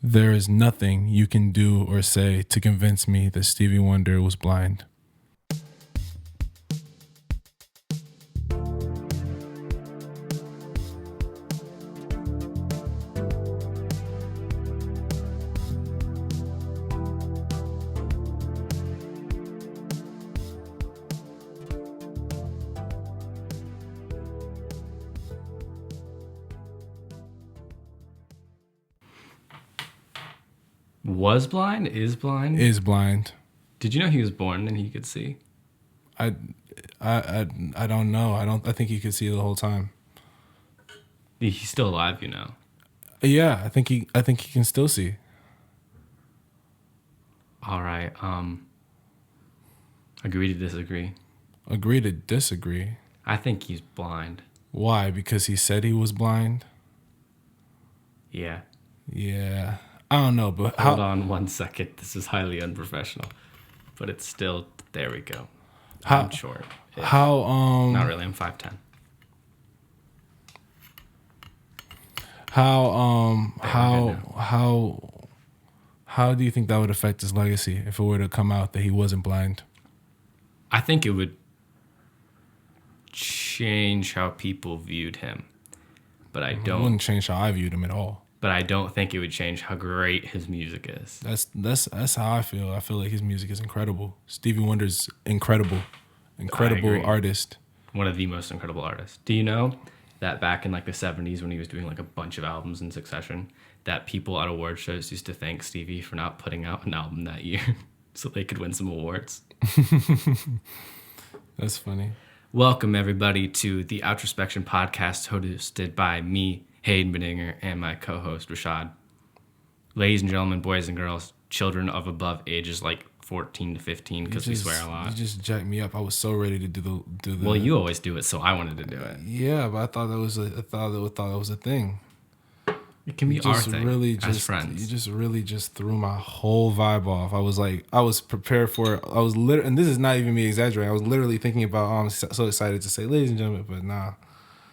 There is nothing you can do or say to convince me that Stevie Wonder was blind. Was blind? Is blind? Is blind. Did you know he was born and he could see? I don't know. I think he could see the whole time. He's still alive, you know. Yeah, I think he can still see. All right. Agree to disagree. Agree to disagree. I think he's blind. Why? Because he said he was blind? Yeah. Yeah. I don't know, but Hold on 1 second. This is highly unprofessional. But it's still, there we go. I'm short. Not really, I'm 5'10". How do you think that would affect his legacy if it were to come out that he wasn't blind? I think it would change how people viewed him. But I It don't. wouldn't change how I viewed him at all. But I don't think it would change how great his music is. That's how I feel. I feel like his music is incredible. Stevie Wonder's incredible artist. One of the most incredible artists. Do you know that back in like the 70s when he was doing like a bunch of albums in succession, that people at award shows used to thank Stevie for not putting out an album that year so they could win some awards? That's funny. Welcome everybody to the Outrospection podcast hosted by me, Hayden Bedinger, and my co-host Rashad. Ladies and gentlemen, boys and girls, children of above ages like 14 to 15, because we swear a lot. You just jacked me up. I was so ready to do the. Well, you always do it, so I wanted to do it. Yeah, but I thought that was a thing. It can be our thing as friends. You just really threw my whole vibe off. I was prepared for it. I was literally, and this is not even me exaggerating. I was literally thinking about. Oh, I'm so excited to say, ladies and gentlemen, but nah.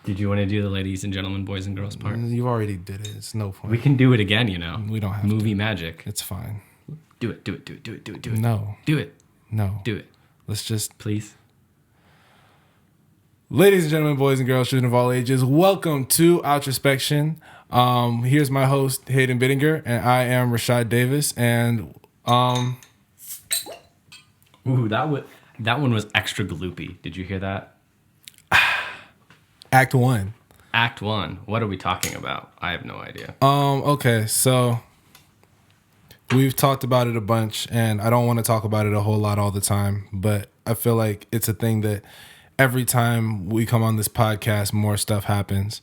Did you want to do the ladies and gentlemen, boys and girls part? You already did it. It's no point. We can do it again, you know. We don't have Movie magic. It's fine. Do it. No. Do it. No. Do it. Let's just. Please. Ladies and gentlemen, boys and girls, children of all ages, welcome to Outrospection. Here's my host, Hayden Bittinger, and I am Rashad Davis. And Ooh, that one was extra gloopy. Did you hear that? Act 1. Act 1. What are we talking about? I have no idea. Okay, so we've talked about it a bunch, and I don't want to talk about it a whole lot all the time, but I feel like it's a thing that every time we come on this podcast, more stuff happens.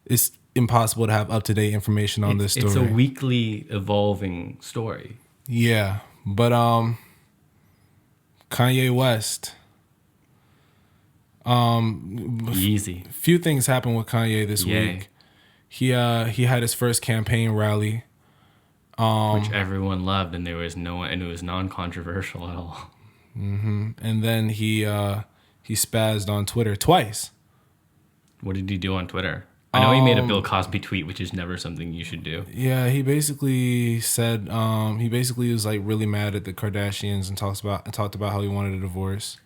It's impossible to have up-to-date information on this story. It's a weekly evolving story. Yeah, but Kanye West. Easy. Few things happened with Kanye this week. He had his first campaign rally, which everyone loved, and there was no one, and it was non-controversial at all. Mm-hmm. And then he spazzed on Twitter twice. What did he do on Twitter? I know he made a Bill Cosby tweet, which is never something you should do. Yeah, he basically said he basically was like really mad at the Kardashians and talked about how he wanted a divorce.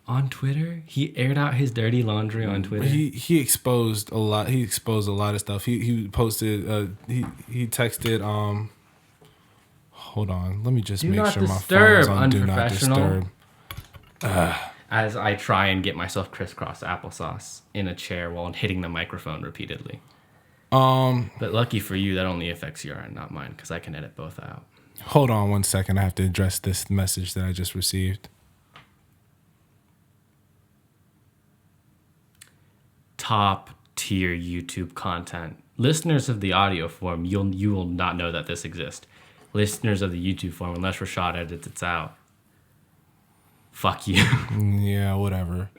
On Twitter? He aired out his dirty laundry on Twitter? He exposed a lot. He exposed a lot of stuff. He posted. He texted. Hold on. Let me just make sure my phone is on Do Not Disturb. As I try and get myself crisscross applesauce in a chair while hitting the microphone repeatedly. But lucky for you, that only affects your end, not mine, because I can edit both out. Hold on 1 second. I have to address this message that I just received. Top tier YouTube content. Listeners of the audio form, you will not know that this exists. Listeners of the YouTube form, unless Rashad edits it out. Fuck you. Yeah, whatever.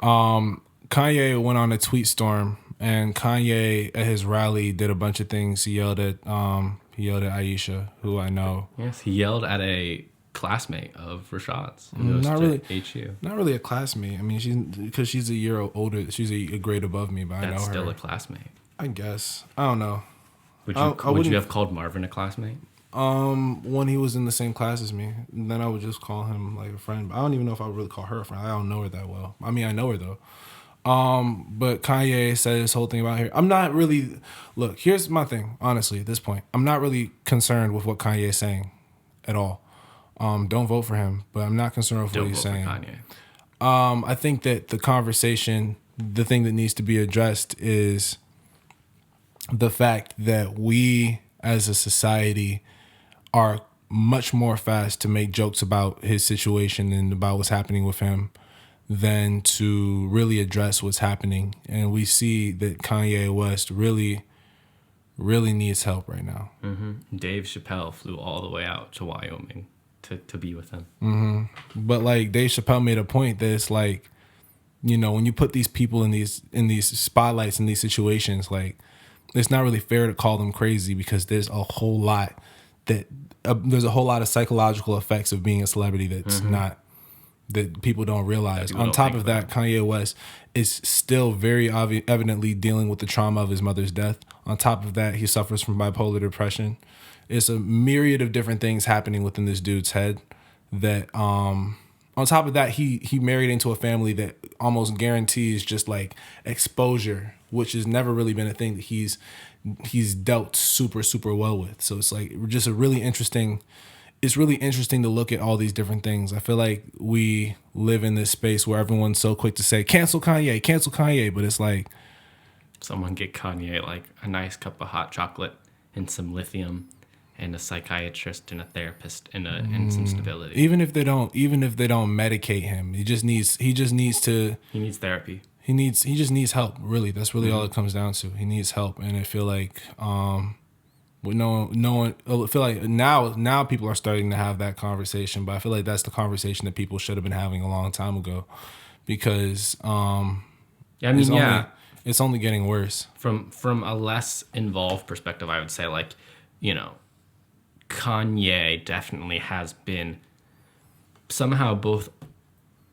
Kanye went on a tweet storm, and Kanye at his rally did a bunch of things. He yelled at Aisha, who I know. Yes, he yelled at a classmate of Rashad's who goes to HU. Not really a classmate. I mean, she's a year older. She's a grade above me, but I know her. That's still a classmate. I guess. I don't know. I Would you wouldn't. have called Marvin a classmate? When he was in the same class as me, then I would just call him like a friend. I don't even know if I would really call her a friend. I don't know her that well. I mean, I know her though. But Kanye said this whole thing about her. I'm not really. Look, here's my thing. Honestly, at this point, I'm not really concerned with what Kanye is saying, at all. Don't vote for him, but I'm not concerned with what Don't he's vote for saying. Kanye. I think that the conversation, the thing that needs to be addressed is the fact that we as a society are much more fast to make jokes about his situation and about what's happening with him than to really address what's happening. And we see that Kanye West really, really needs help right now. Dave Chappelle flew all the way out to Wyoming to be with him. But like Dave Chappelle made a point that it's like, when you put these people in these spotlights in these situations, like it's not really fair to call them crazy because there's a whole lot of psychological effects of being a celebrity that's not that people don't realize. people On don't top think of that, Kanye West is still very evidently dealing with the trauma of his mother's death. On top of that, he suffers from bipolar depression. It's a myriad of different things happening within this dude's head that on top of that, he married into a family that almost guarantees just like exposure, which has never really been a thing that he's dealt super, super well with. So it's like just it's really interesting to look at all these different things. I feel like we live in this space where everyone's so quick to say, cancel Kanye, but it's like, Someone get Kanye like a nice cup of hot chocolate and some lithium and a psychiatrist and a therapist and some stability. even if they don't medicate him, he just needs to He needs therapy. he just needs help. Really, that's really all it comes down to. He needs help, and I feel like with no one, I feel like now people are starting to have that conversation, but I feel like that's the conversation that people should have been having a long time ago, because it's only getting worse. From a less involved perspective, I would say Kanye definitely has been somehow both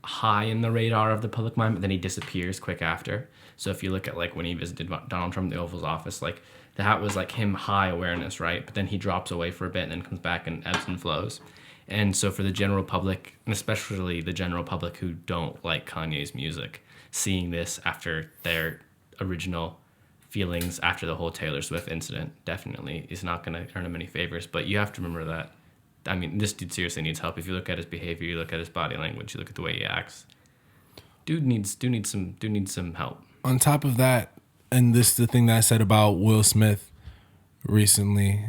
high in the radar of the public mind, but then he disappears quick after. So if you look at like when he visited Donald Trump in the Oval's office, like that was like him high awareness, right? But then he drops away for a bit and then comes back and ebbs and flows. And so for the general public, and especially the general public who don't like Kanye's music, seeing this after their original feelings after the whole Taylor Swift incident definitely is not going to earn him any favors. But you have to remember that, I mean, this dude seriously needs help. If you look at his behavior, you look at his body language, you look at the way he acts, dude needs some help. On top of that, and this is the thing that I said about Will Smith recently,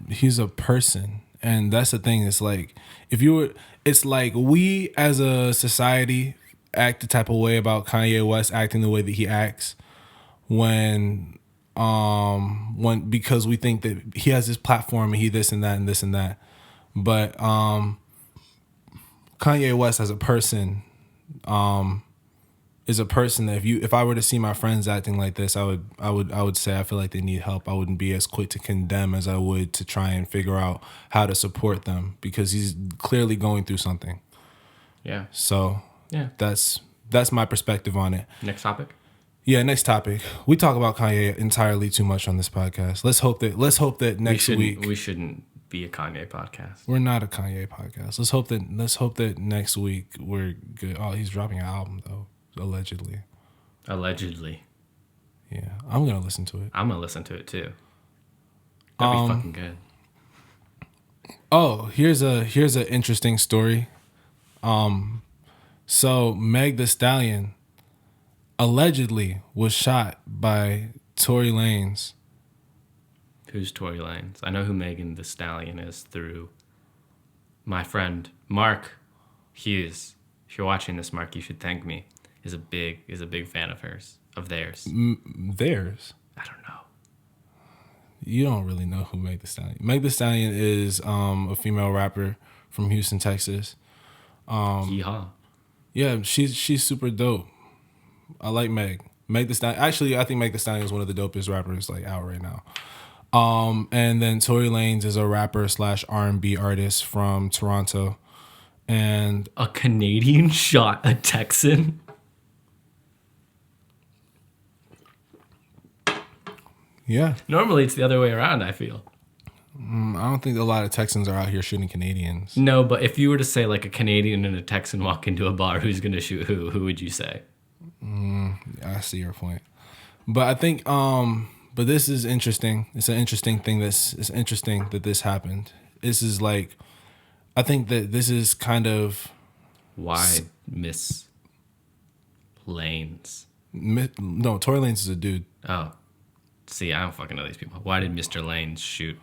he's a person, and that's the thing. It's like it's like we as a society act the type of way about Kanye West acting the way that he acts when because we think that he has this platform and he this and that and this and that. But Kanye West as a person is a person that if I were to see my friends acting like this, I would say I feel like they need help. I wouldn't be as quick to condemn as I would to try and figure out how to support them, because he's clearly going through something. Yeah. So that's my perspective on it. Next topic. Yeah, next topic. We talk about Kanye entirely too much on this podcast. Let's hope that next week we shouldn't be a Kanye podcast. We're not a Kanye podcast. Let's hope that next week we're good. Oh, he's dropping an album though, allegedly. Yeah, I'm gonna listen to it. I'm gonna listen to it too. That'd be fucking good. Oh, here's an interesting story. So Meg Thee Stallion allegedly was shot by Tory Lanez. Who's Tory Lanez? I know who Megan Thee Stallion is through my friend Mark Hughes. If you're watching this, Mark, you should thank me. Is a big fan of theirs. Theirs? I don't know. You don't really know who Meg Thee Stallion. Meg Thee Stallion is a female rapper from Houston, Texas. Yeehaw. Yeah, she's super dope. I like Meg. Meg Thee Stallion. Actually, I think Meg Thee Stallion is one of the dopest rappers like out right now. And then Tory Lanez is a rapper / R&B artist from Toronto. And a Canadian shot a Texan. Yeah. Normally, it's the other way around, I feel. I don't think a lot of Texans are out here shooting Canadians. No, but if you were to say like a Canadian and a Texan walk into a bar, who's going to shoot who? Who would you say? I see your point. But I think, but this is interesting. It's an interesting thing. It's interesting that this happened. This is like, I think that this is kind of. Why Miss Lanes? No, Tory Lanez is a dude. Oh. See, I don't fucking know these people. Why did Mr. Lanes shoot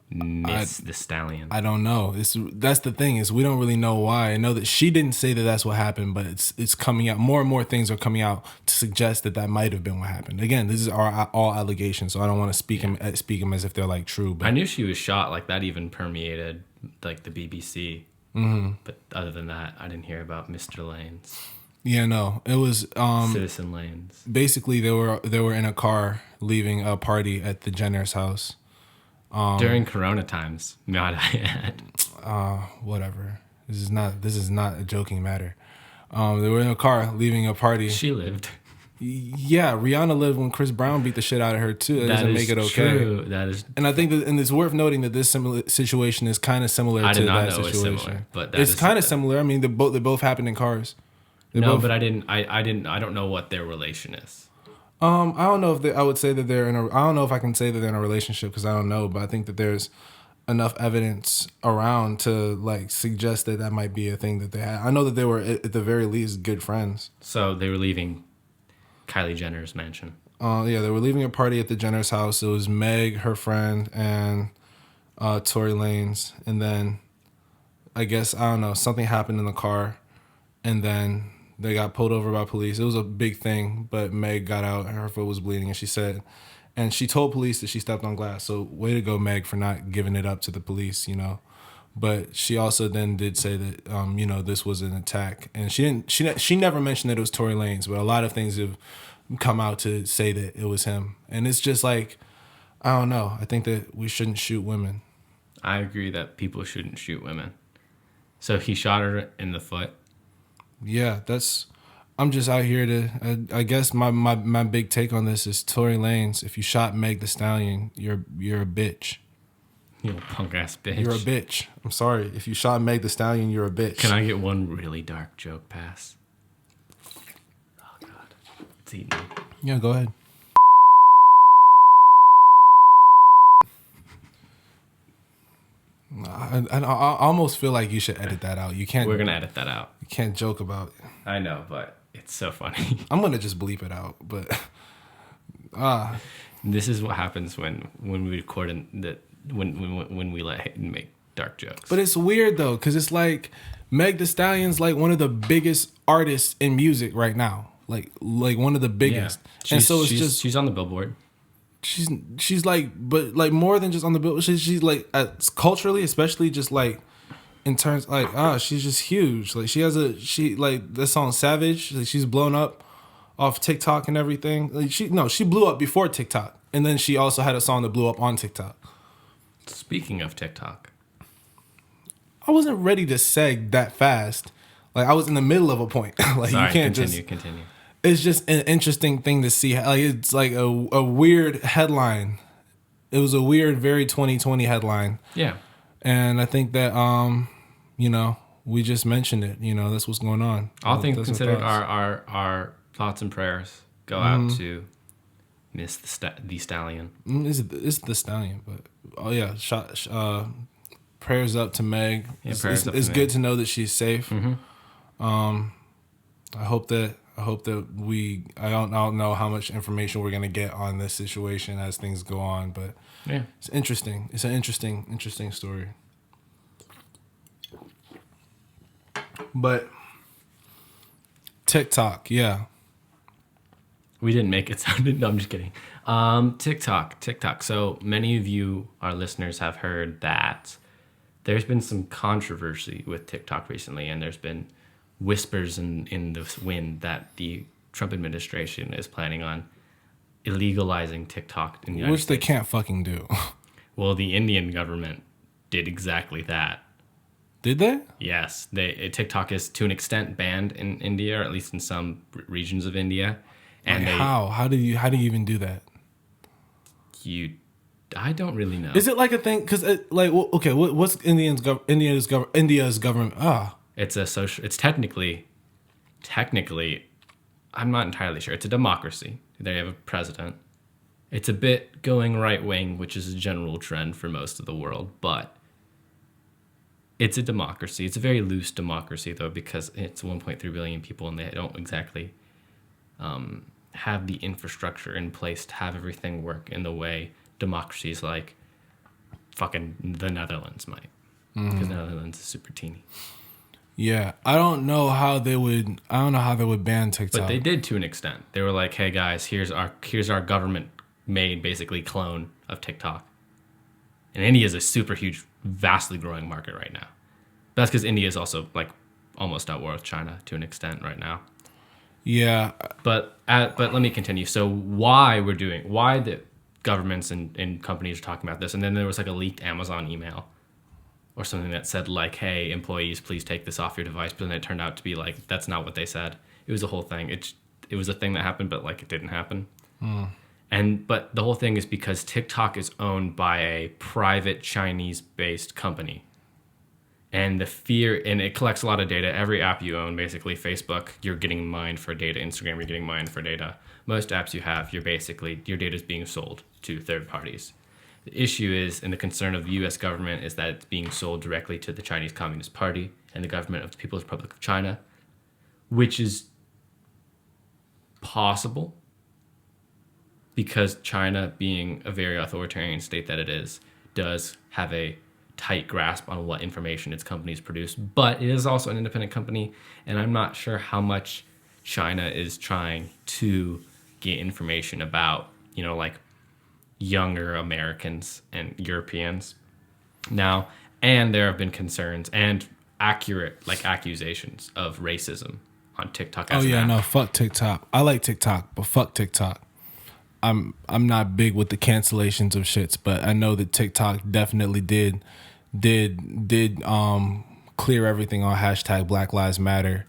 Miss the Stallion? I don't know. That's the thing is we don't really know why. I know that she didn't say that that's what happened, but it's coming out. More and more things are coming out to suggest that might have been what happened. Again, this is all allegations, so I don't want to speak them as if they're like true. But I knew she was shot. Like that even permeated like the BBC. Mm-hmm. But other than that, I didn't hear about Mr. Lanes. Yeah, no, it was Citizen Lanes. Basically, they were in a car leaving a party at the Jenner's house. During Corona times, might I add. Whatever. This is not a joking matter. They were in a car leaving a party. She lived. Yeah, Rihanna lived when Chris Brown beat the shit out of her too. That doesn't make it okay. True. That is. And I think that, and it's worth noting that this situation is kind of similar to that situation. It's similar, but it's kind of similar. I mean, they both happened in cars. But I don't know what their relation is. I don't know if I would say that they're in a. I don't know if I can say that they're in a relationship because I don't know. But I think that there's enough evidence around to like suggest that might be a thing that they had. I know that they were at the very least good friends. So they were leaving Kylie Jenner's mansion. Yeah, they were leaving a party at the Jenner's house. It was Meg, her friend, and Tory Lanez. And then I guess I don't know, something happened in the car, and then they got pulled over by police. It was a big thing, but Meg got out and her foot was bleeding, and she told police that she stepped on glass. So way to go, Meg, for not giving it up to the police, you know. But she also then did say that this was an attack, and she never mentioned that it was Tory Lanez, but a lot of things have come out to say that it was him, and it's just like I don't know. I think that we shouldn't shoot women. I agree that people shouldn't shoot women. So he shot her in the foot. Yeah, I'm just out here to. I guess my big take on this is Tory Lanez. If you shot Meg the Stallion, you're a bitch. You punk ass bitch. You're a bitch. I'm sorry. If you shot Meg the Stallion, you're a bitch. Can I get one really dark joke pass? Oh God, it's eating me. Yeah, go ahead. I almost feel like you should edit that out. You can't. We're gonna edit that out. You can't joke about it. I know, but it's so funny. I'm gonna just bleep it out. But this is what happens when we record when we let Hayden make dark jokes. But it's weird though, because it's like Meg the Stallion's like one of the biggest artists in music right now. Like one of the biggest. Yeah. And so she's on the Billboard. She's like, but like more than just on the bill. She's like culturally, especially just like in terms like she's just huge. Like she like the song Savage. Like she's blown up off TikTok and everything. Like she blew up before TikTok, and then she also had a song that blew up on TikTok. Speaking of TikTok, I wasn't ready to seg that fast. Like I was in the middle of a point. Like sorry, you can't continue. It's just an interesting thing to see. Like it's like a weird headline. It was a weird, very 2020 headline. Yeah. And I think that we just mentioned it. That's what's going on. All things considered, our thoughts and prayers go out to Miss the Stallion. It's the Stallion, but prayers up to Meg. Yeah, it's good to know that she's safe. Mm-hmm. I hope that I don't know how much information we're gonna get on this situation as things go on, but yeah, it's interesting. It's an interesting story. But TikTok, yeah. We didn't make it sound. No, I'm just kidding. TikTok. So many of you, our listeners, have heard that there's been some controversy with TikTok recently, and there's been whispers in the wind that the Trump administration is planning on illegalizing TikTok in the United States. Which they can't fucking do. Well, the Indian government did exactly that. Did they? Yes. TikTok is to an extent banned in India, or at least in some regions of India. And how do you even do that? I don't really know. Is it like a thing? Because okay, what's India's government? It's a social. It's technically, I'm not entirely sure. It's a democracy. They have a president. It's a bit going right wing, which is a general trend for most of the world, but it's a democracy. It's a very loose democracy, though, because it's 1.3 billion people and they don't exactly have the infrastructure in place to have everything work in the way democracies like fucking the Netherlands might. Because the Netherlands is super teeny. Yeah, I don't know how they would ban TikTok. But they did to an extent. They were like, "Hey guys, here's our government made basically clone of TikTok." And India is a super huge, vastly growing market right now. But that's because India is also like almost at war with China to an extent right now. Yeah. But let me continue. So why the governments and companies are talking about this? And then there was like a leaked Amazon email or something that said like, "Hey, employees, please take this off your device." But then it turned out to be like, that's not what they said. It was a whole thing. It was a thing that happened, but like it didn't happen. But the whole thing is because TikTok is owned by a private Chinese-based company. And it collects a lot of data. Every app you own, basically Facebook, you're getting mined for data. Instagram, you're getting mined for data. Most apps you have, your data is being sold to third parties. The issue is, and the concern of the U.S. government is that it's being sold directly to the Chinese Communist Party and the government of the People's Republic of China, which is possible because China, being a very authoritarian state that it is, does have a tight grasp on what information its companies produce. But it is also an independent company, and I'm not sure how much China is trying to get information about, like younger Americans and Europeans now. And there have been concerns and accurate accusations of racism on TikTok. No, fuck TikTok. I like TikTok, but fuck TikTok. I'm not big with the cancellations of shits, but I know that TikTok definitely did clear everything on hashtag Black Lives Matter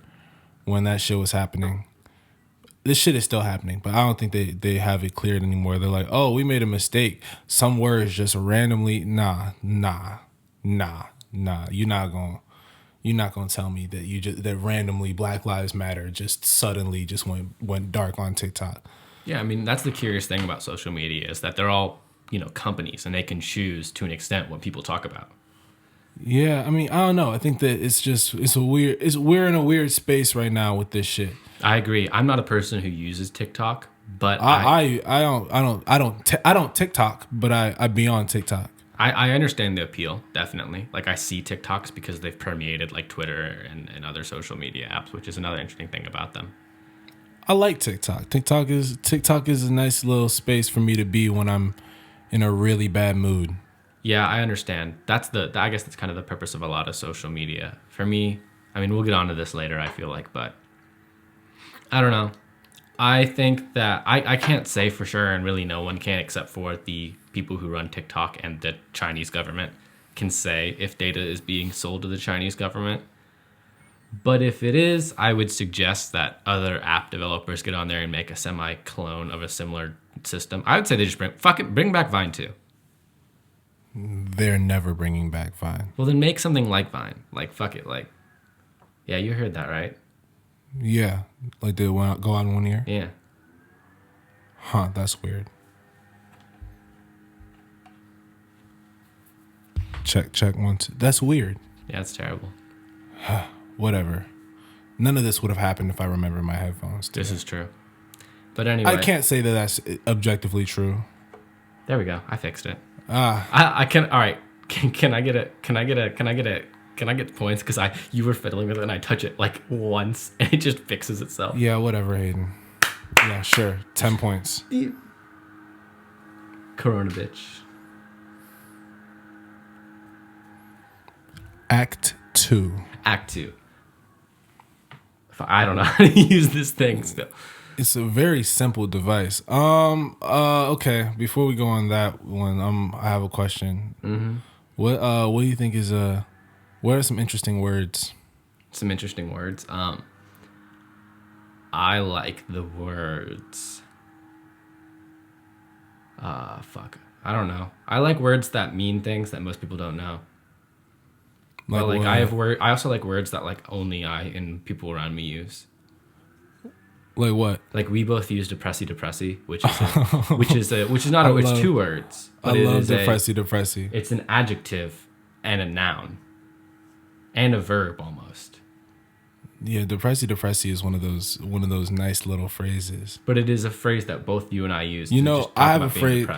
when that shit was happening. This shit is still happening, but I don't think they have it cleared anymore. They're like, oh, we made a mistake. Some words just randomly, nah. You're not gonna tell me that randomly Black Lives Matter just suddenly just went dark on TikTok. Yeah, I mean, that's the curious thing about social media is that they're all, companies and they can choose to an extent what people talk about. Yeah, I mean, I don't know. I think that we're in a weird space right now with this shit. I agree. I'm not a person who uses TikTok, but I don't TikTok, but I be on TikTok. I understand the appeal, definitely. Like I see TikToks because they've permeated like Twitter and other social media apps, which is another interesting thing about them. I like TikTok. TikTok is a nice little space for me to be when I'm in a really bad mood. Yeah, I understand. I guess that's kind of the purpose of a lot of social media. For me, I mean, we'll get onto this later, I feel like, but I don't know. I think that I can't say for sure, and really no one can except for the people who run TikTok and the Chinese government can say if data is being sold to the Chinese government. But if it is, I would suggest that other app developers get on there and make a semi-clone of a similar system. I would say they just bring back Vine too. They're never bringing back Vine. Well, then make something like Vine. Like, fuck it. Like, yeah, you heard that, right? Yeah. Like they go on 1 year? Yeah. Huh, that's weird. Check 1, 2. That's weird. Yeah, it's terrible. Whatever. None of this would have happened if I remember my headphones. This is true. But anyway. I can't say that that's objectively true. There we go. I fixed it. I can. All right. Can I get points? Because you were fiddling with it and I touch it like once and it just fixes itself. Yeah, whatever, Hayden. Yeah, sure. 10 points. Corona bitch. Act 2. I don't know how to use this thing still. It's a very simple device. Okay. Before we go on that one, I have a question. Mm-hmm. What do you think is what are some interesting words? Some interesting words. I like the words Fuck. I don't know. I like words that mean things that most people don't know. But like what? I also like words that like only I and people around me use. Like what? Like we both use depressy, which is not it's two words. But I love depressy. depressy. It's an adjective and a noun and a verb almost. Yeah, depressy is one of those nice little phrases. But it is a phrase that both you and I use. You know, I have a phrase.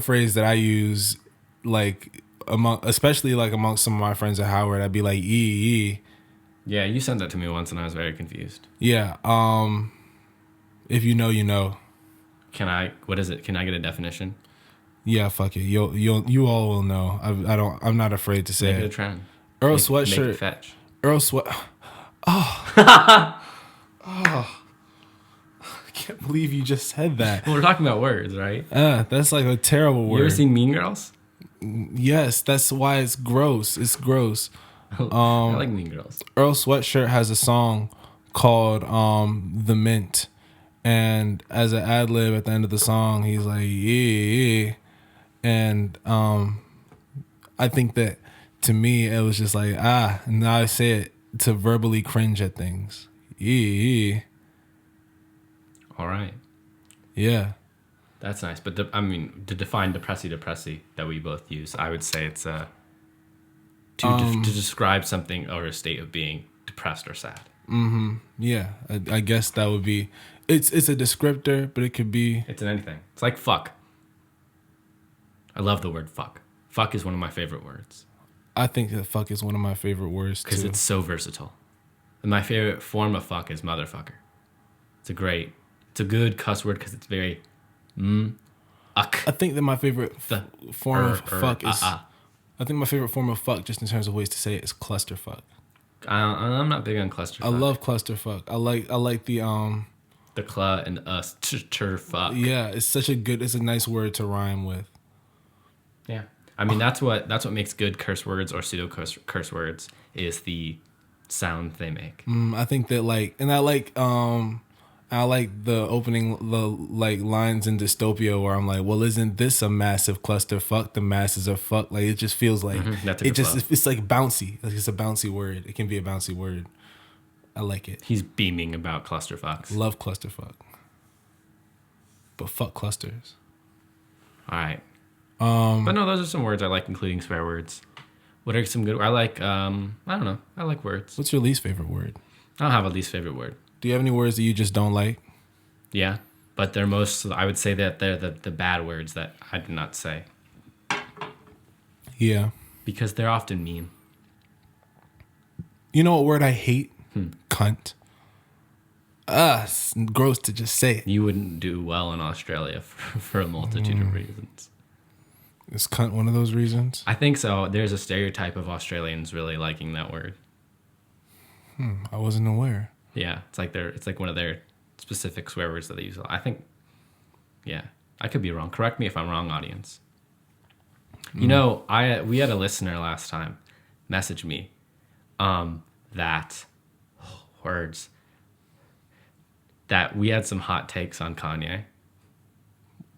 phrase that I use like especially like amongst some of my friends at Howard. I'd be like ee. Yeah, you sent that to me once and I was very confused. Yeah. If you know, you know. What is it? Can I get a definition? Yeah, fuck it. You all will know. I'm not afraid to say Make it. it a trend. Earl Make Sweatshirt. it fetch. Earl Sweat. Oh. I can't believe you just said that. Well, we're talking about words, right? That's like a terrible word. You ever seen Mean Girls? Yes, that's why it's gross. It's gross. I like Mean Girls. Earl Sweatshirt has a song called The Mint. And as an ad lib at the end of the song, he's like, yeah. And I think that to me, it was just like, and now I say it to verbally cringe at things. Yeah. All right. Yeah. That's nice. But to define depressy that we both use, I would say it's to describe something or a state of being depressed or sad. Mm-hmm. Yeah. I guess that would be, it's a descriptor, but it could be. It's in anything. It's like fuck. I love the word fuck. Fuck is one of my favorite words. I think that fuck is one of my favorite words too. Because it's so versatile. And my favorite form of fuck is motherfucker. It's a good cuss word because it's very uck. I think that my favorite form of fuck is. I think my favorite form of fuck, just in terms of ways to say it, is clusterfuck. I'm not big on clusterfuck. I love clusterfuck. I like the cla and us fuck. Yeah, it's a nice word to rhyme with. Yeah. I mean that's what makes good curse words or pseudo curse words is the sound they make. I think that I like the opening lines in Dystopia where I'm like, well, isn't this a massive clusterfuck? The masses are fuck. Like it just feels like it's like bouncy. Like it's a bouncy word. It can be a bouncy word. I like it. He's beaming about clusterfucks. Love clusterfuck. But fuck clusters. All right. But no, those are some words I like, including swear words. What are some good? I like. I don't know. I like words. What's your least favorite word? I don't have a least favorite word. Do you have any words that you just don't like? Yeah, but they're most. I would say that they're the bad words that I do not say. Yeah. Because they're often mean. You know what word I hate? Cunt. It's gross to just say it. You wouldn't do well in Australia for a multitude of reasons. Is cunt one of those reasons? I think so. There's a stereotype of Australians really liking that word. I wasn't aware. Yeah, it's like one of their specific swear words that they use. I think, yeah, I could be wrong. Correct me if I'm wrong, audience. You know, we had a listener last time message me that we had some hot takes on Kanye.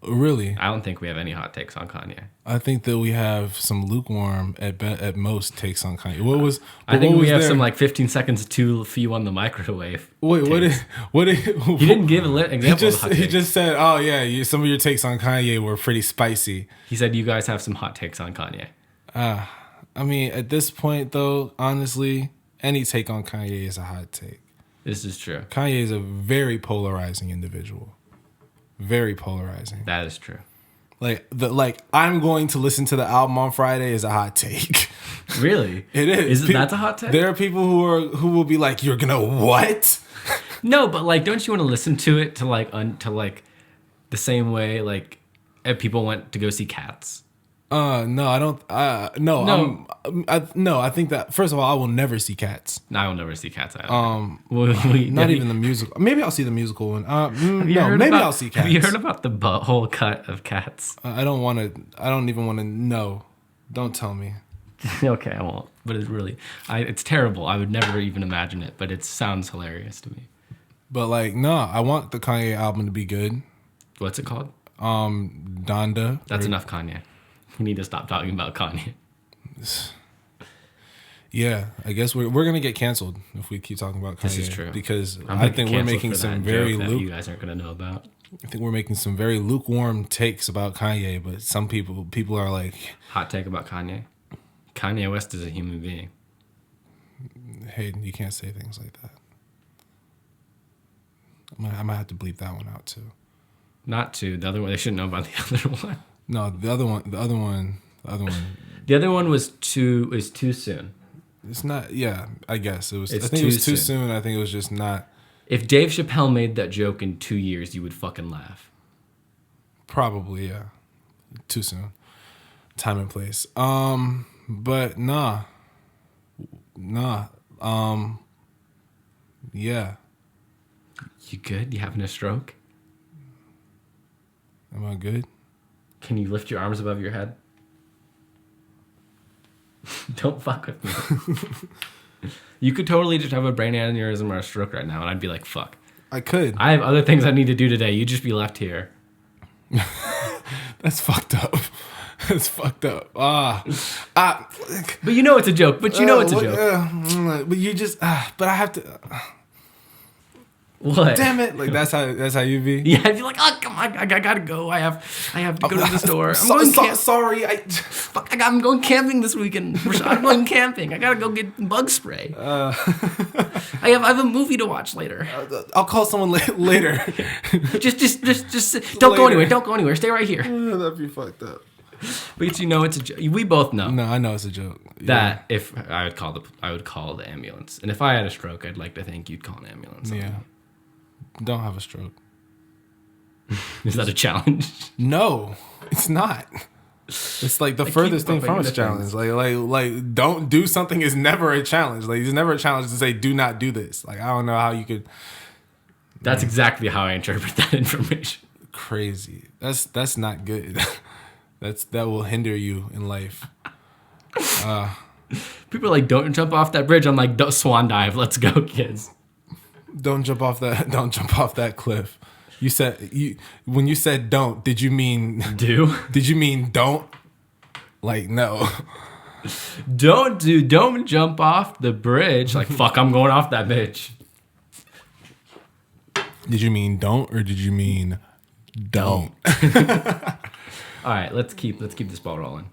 Really? I don't think we have any hot takes on Kanye. I think that we have some lukewarm at most takes on Kanye. I think we have some like 15 seconds to few on the microwave. Wait, takes. what did he didn't give an example of hot takes. He just said, "Oh yeah, some of your takes on Kanye were pretty spicy." He said you guys have some hot takes on Kanye. I mean, at this point though, honestly, any take on Kanye is a hot take. This is true. Kanye is a very polarizing individual. Very polarizing. That is true. I'm going to listen to the album on Friday is a hot take. Really? It is. That's a hot take? There are people who will be like, "You're gonna what?" No, but like, don't you want to listen to it to the same way like people went to go see Cats? No, I don't. No. I think that first of all, I will never see Cats. No, I will never see Cats either. Not even the musical. Maybe I'll see the musical one. I'll see Cats. Have you heard about the butthole cut of Cats? I don't want to. I don't even want to know. Don't tell me. Okay, I won't. But it's terrible. I would never even imagine it, but it sounds hilarious to me. But I want the Kanye album to be good. What's it called? Donda. That's enough Kanye. We need to stop talking about Kanye. Yeah, I guess we're gonna get canceled if we keep talking about Kanye. This is true. Because I think we're making some very you guys aren't gonna know about. I think we're making some very lukewarm takes about Kanye, but some people are like, hot take about Kanye. Kanye West is a human being. Hayden, you can't say things like that. I might have to bleep that one out too. Not to the other one. They shouldn't know about the other one. No, the other one. The other one was too soon. It's not. Yeah, I guess it was. It's I think it was too soon. I think it was just not. If Dave Chappelle made that joke in 2 years, you would fucking laugh. Probably, yeah. Too soon. Time and place. But nah. Yeah. You good? You having a stroke? Am I good? Can you lift your arms above your head? Don't fuck with me. You could totally just have a brain aneurysm or a stroke right now, and I'd be like, fuck. I could. I have other things I need to do today. You'd just be left here. That's fucked up. That's fucked up. But you know it's a joke. But you know it's a joke. But you just. But I have to. What? Damn it! Like that's how you be. Yeah, I'd be like, oh come on, I gotta go. I have to go to the store. Sorry, I'm going camping this weekend. I'm going camping. I gotta go get bug spray. I have a movie to watch later. I'll call someone later. just don't go anywhere. Don't go anywhere. Stay right here. That'd be fucked up. But you know it's a joke. We both know. No, I know it's a joke. That if I would call the ambulance, and if I had a stroke, I'd like to think you'd call an ambulance. Yeah. Don't have a stroke. Is that a challenge? No, it's not. It's like the furthest thing from a challenge. Like don't do something is never a challenge. Like it's never a challenge to say do not do this. Like I don't know how you could. That's exactly how I interpret that information. Crazy. That's not good. That will hinder you in life. People are like, don't jump off that bridge. I'm like, swan dive. Let's go, kids. Don't jump off that cliff. When you said don't, did you mean do? Did you mean don't? Like no. Don't jump off the bridge. Like fuck, I'm going off that bitch. Did you mean don't or did you mean don't? All right, let's keep this ball rolling.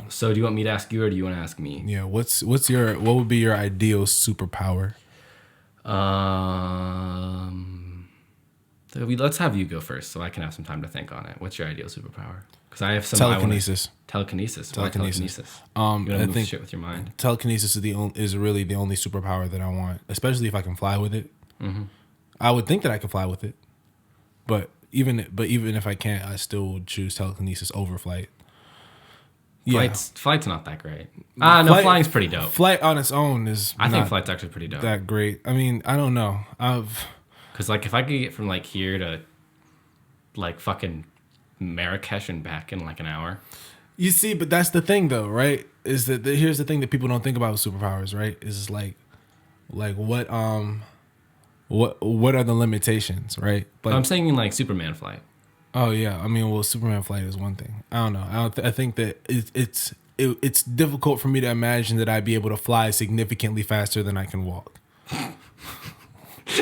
So, do you want me to ask you or do you want to ask me? Yeah, what would be your ideal superpower? Let's have you go first, so I can have some time to think on it. What's your ideal superpower? Because I have some telekinesis. Telekinesis. Why telekinesis? I think shit with your mind. Telekinesis is really the only superpower that I want, especially if I can fly with it. Mm-hmm. I would think that I can fly with it, but even if I can't, I still would choose telekinesis over flight. Yeah. Flight's not that great. No, flying's pretty dope. Flight on its own is. I think flight's actually pretty dope. That great. I mean, I don't know. Because like if I could get from like here to like fucking Marrakesh and back in like an hour. You see, but that's the thing though, right? Is that here's the thing that people don't think about with superpowers, right? Is like what are the limitations, right? But I'm saying like Superman flight. Oh yeah, I mean, well, Superman flight is one thing. I don't know. I think that it's difficult for me to imagine that I'd be able to fly significantly faster than I can walk. You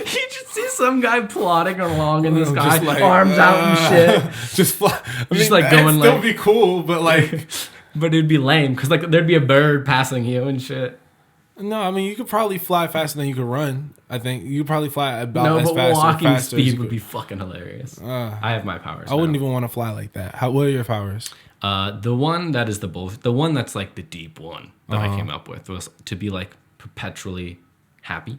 just see some guy plodding along in the sky, like, arms out and shit. Just fly. Going still be cool, but like, but it'd be lame because like there'd be a bird passing you and shit. No, I mean you could probably fly faster than you could run. I think you could probably fly about as fast walking or faster speed would be fucking hilarious. I have my powers. I wouldn't even want to fly like that. What are your powers? The one that is the one that's like the deep one that I came up with was to be like perpetually happy.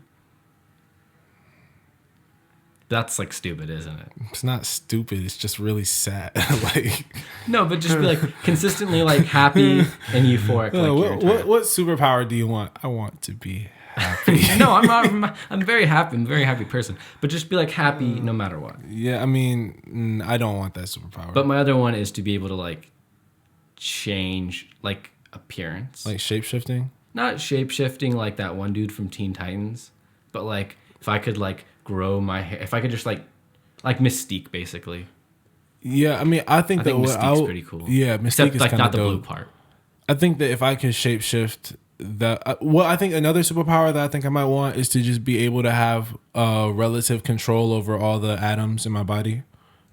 That's like stupid, isn't it? It's not stupid. It's just really sad. Like no, but just be like consistently like happy and euphoric. Like what superpower do you want? I want to be happy. No, I'm very happy. I'm a very happy person. But just be like happy no matter what. Yeah, I mean, I don't want that superpower. But my other one is to be able to like change like appearance, like shape-shifting. Not shape-shifting like that one dude from Teen Titans, but like if I could like grow my hair, if I could just like Mystique basically. Yeah, I mean, I think I that think what Mystique's pretty cool. Yeah, Mystique Except is like kind of not the blue dope. part. I think that if I can shapeshift, that well, I think another superpower that I think I might want is to just be able to have relative control over all the atoms in my body.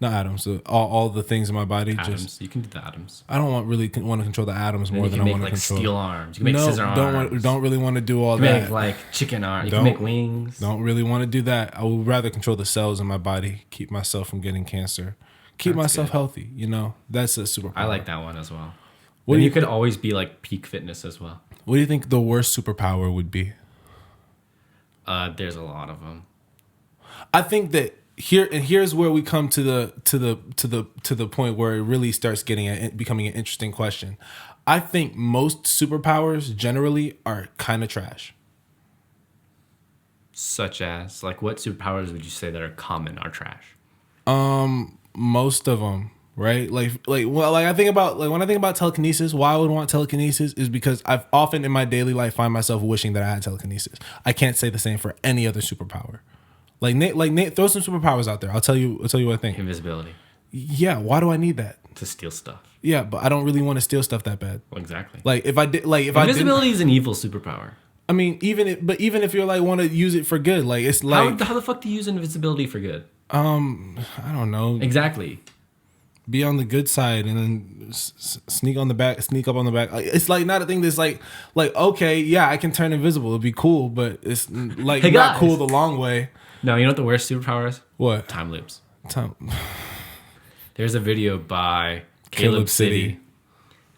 Not atoms, all the things in my body. Atoms. Just You can do the atoms. I don't want to control the atoms Then more you than can I make want to like control. steel arms. You can make No, scissor arms. don't really want to do all You can that. make like chicken arms. You Don't- can make wings. Don't really want to do that. I would rather control the cells in my body, keep myself from getting cancer, keep That's myself good. healthy. You know, that's a superpower. I like that one as well. What And do you you could thi- always be like peak fitness as well. What do you think the worst superpower would be? There's a lot of them. I think that here's where we come to the point where it really starts becoming an interesting question. I think most superpowers generally are kind of trash. Such as like what superpowers would you say that are common are trash? Most of them, right? I think about when I think about telekinesis. Why I would want telekinesis is because I've often in my daily life find myself wishing that I had telekinesis. I can't say the same for any other superpower. Nate, throw some superpowers out there. I'll tell you what I think. Invisibility Yeah, why do I need that? to steal stuff. Yeah, but I don't really want to steal stuff that bad. Well, exactly. Like if I did, like if I did, Invisibility is an evil superpower. I mean, even if you're like want to use it for good, like it's like How the fuck do you use invisibility for good? I don't know, Exactly. be on the good side and then sneak up on the back. Like, it's like not a thing that's like okay, yeah, I can turn invisible. It'd be cool, but it's like Hey, not guys. cool the long way. No, you know what the worst superpower is? What? Time loops. Time. There's a video by Caleb Caleb City. City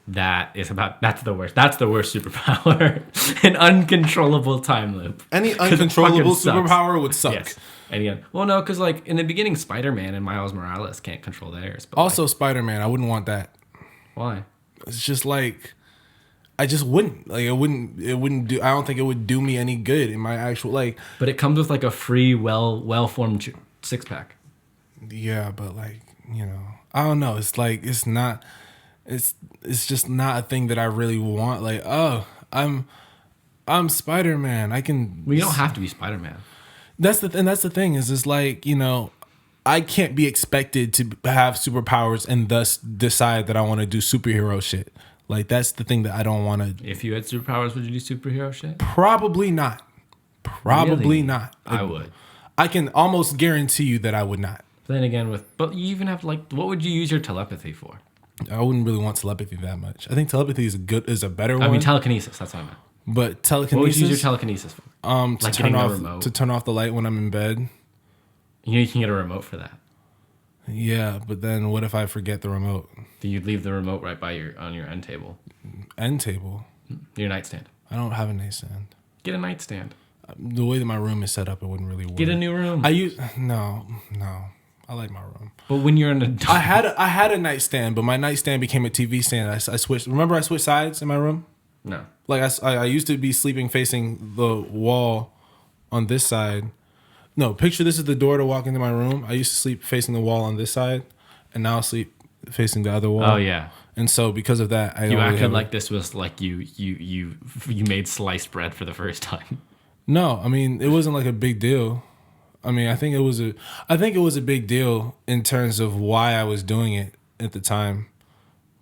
that is about that's the worst. That's the worst superpower. An uncontrollable time loop. Any 'Cause it uncontrollable fucking sucks. superpower would suck. Yes. Well, no, because like in the beginning, Spider-Man and Miles Morales can't control theirs. But Also, Spider-Man, I wouldn't want that. why? It's just like I just wouldn't like it wouldn't do. I don't think it would do me any good in my actual like. But it comes with like a free, well-formed six pack. Yeah, but like I don't know. It's like it's not. It's just not a thing that I really want. Like I'm Spider-Man. I can. Well, you don't have to be Spider-Man. That's the thing is it's like I can't be expected to have superpowers and thus decide that I want to do superhero shit. Like that's the thing that I don't want to. If you had superpowers, would you do superhero shit? Probably not. Probably Really? not. I would. I can almost guarantee you that I would not. Then again, but you even have like, what would you use your telepathy for? I wouldn't really want telepathy that much. I think telepathy is a better one. I mean, telekinesis. That's what I meant. But telekinesis. What would you use your telekinesis for? To Like turn getting a off remote? to turn off the light when I'm in bed. You can get a remote for that. Yeah, but then what if I forget the remote? Then you'd leave the remote right by on your end table, End table. your nightstand. I don't have a nightstand. Get a nightstand. The way that my room is set up, it wouldn't really work. Get a new room. No. I like my room. But when you're an adult, I had a nightstand, but my nightstand became a TV stand. I switched. Remember, I switched sides in my room. no. Like I used to be sleeping facing the wall on this side. No, picture this is the door to walk into my room. I used to sleep facing the wall on this side, and now I sleep facing the other wall. Oh yeah. And so because of that, I You don't really acted have like this was like you made sliced bread for the first time. No, I mean it wasn't like a big deal. I mean, I think it was a big deal in terms of why I was doing it at the time,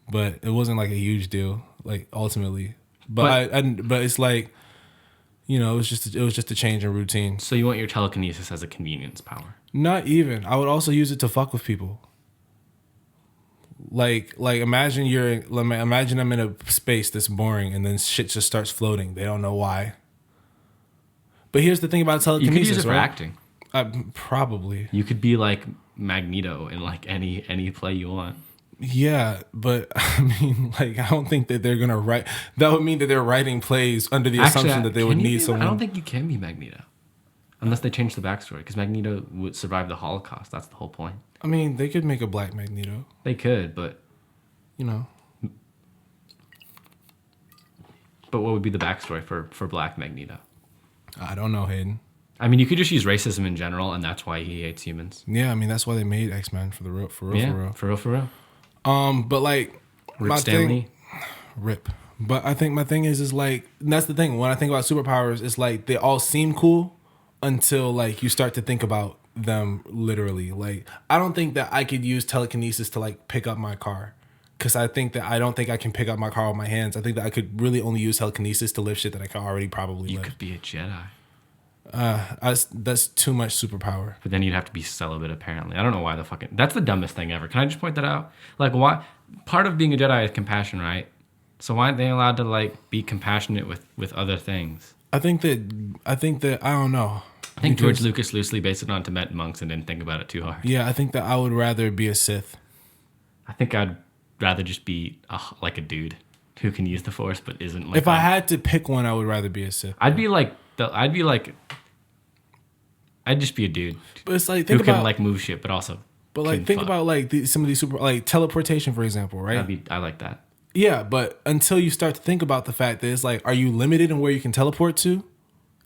but it wasn't like a huge deal, like ultimately. But it's like, it was just a change in routine. So you want your telekinesis as a convenience power? Not even. I would also use it to fuck with people. Like imagine I'm in a space that's boring and then shit just starts floating. They don't know why. But here's the thing about telekinesis. You could use it for right? acting. Probably. You could be like Magneto in like any play you want. Yeah, but I mean, like, I don't think that they're gonna write. That would mean that they're writing plays under the assumption that they would need someone. I don't think you can be Magneto, unless they change the backstory. Because Magneto would survive the Holocaust. That's the whole point. I mean, they could make a black Magneto. They could, but But what would be the backstory for Black Magneto? I don't know, Hayden. I mean, you could just use racism in general, and that's why he hates humans. Yeah, I mean that's why they made X-Men for real. For real. But like, Rip Stanley. Rip. But I think my thing is like, that's the thing. When I think about superpowers, it's like they all seem cool until like you start to think about them literally. Like, I don't think that I could use telekinesis to like pick up my car. Because I don't think I can pick up my car with my hands. I think that I could really only use telekinesis to lift shit that I could already probably You lift. could be a Jedi. That's too much superpower. But then you'd have to be celibate, apparently. I don't know why the fucking... That's the dumbest thing ever. Can I just point that out? Like, why... Part of being a Jedi is compassion, right? So why aren't they allowed to, like, be compassionate with other things? I think that I don't know. I think George Lucas loosely based it on Tibetan monks and didn't think about it too hard. Yeah, I think that I would rather be a Sith. I think I'd rather just be like a dude who can use the Force but isn't like... If I had to pick one, I would rather be a Sith. I'd just be a dude. But it's like, who can like move shit, but also... But like, think about like some of these super, like teleportation, for example, right? I like that. Yeah, but until you start to think about the fact that it's like, are you limited in where you can teleport to?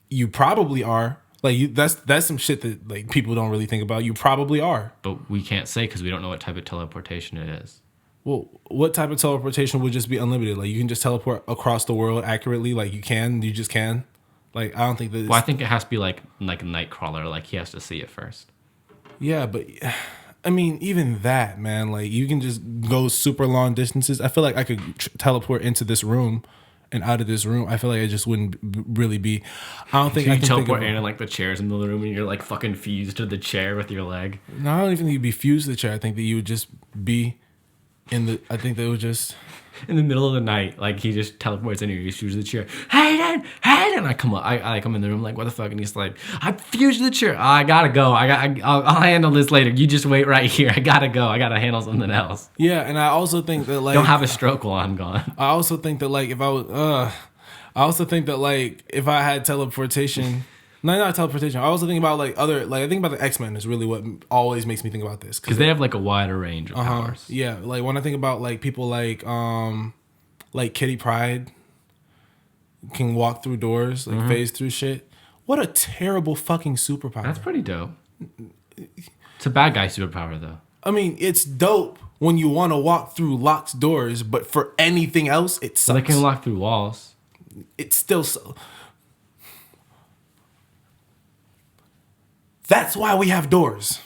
You probably are. Like, that's some shit that like people don't really think about. You probably are. But we can't say because we don't know what type of teleportation it is. Well, what type of teleportation would just be unlimited? Like, you can just teleport across the world accurately. Like, you just can. Like, I don't think that. Well, I think it has to be like a Nightcrawler. Like, he has to see it first. Yeah, but I mean, even that, man. Like, you can just go super long distances. I feel like I could teleport into this room and out of this room. I feel like it just wouldn't really be. I don't think I can teleport in and like the chair's in the room and you're like fucking fused to the chair with your leg. No, I don't even think you'd be fused to the chair. I think that you would just be in the. I think they would just. In the middle of the night, like he just teleports in here, he fused to the chair. Hayden! I come up, I come in the room like, what the fuck? And he's like, I'm fused to the chair. Oh, I gotta go. I'll handle this later. You just wait right here. I gotta go. I gotta handle something else. Yeah, and I also think that like don't have a stroke while I'm gone. I also think that like if I was, I also think that like if I had teleportation. No, not teleportation. I also think about like other, like I think about the X-Men is really what always makes me think about this because they have like a wider range of powers. Yeah, like when I think about like people like Kitty Pryde can walk through doors, like phase through shit. What a terrible fucking superpower. That's pretty dope. It's a bad guy superpower though. I mean, it's dope when you want to walk through locked doors, but for anything else, it sucks. So they can walk through walls. It's still so. That's why we have doors.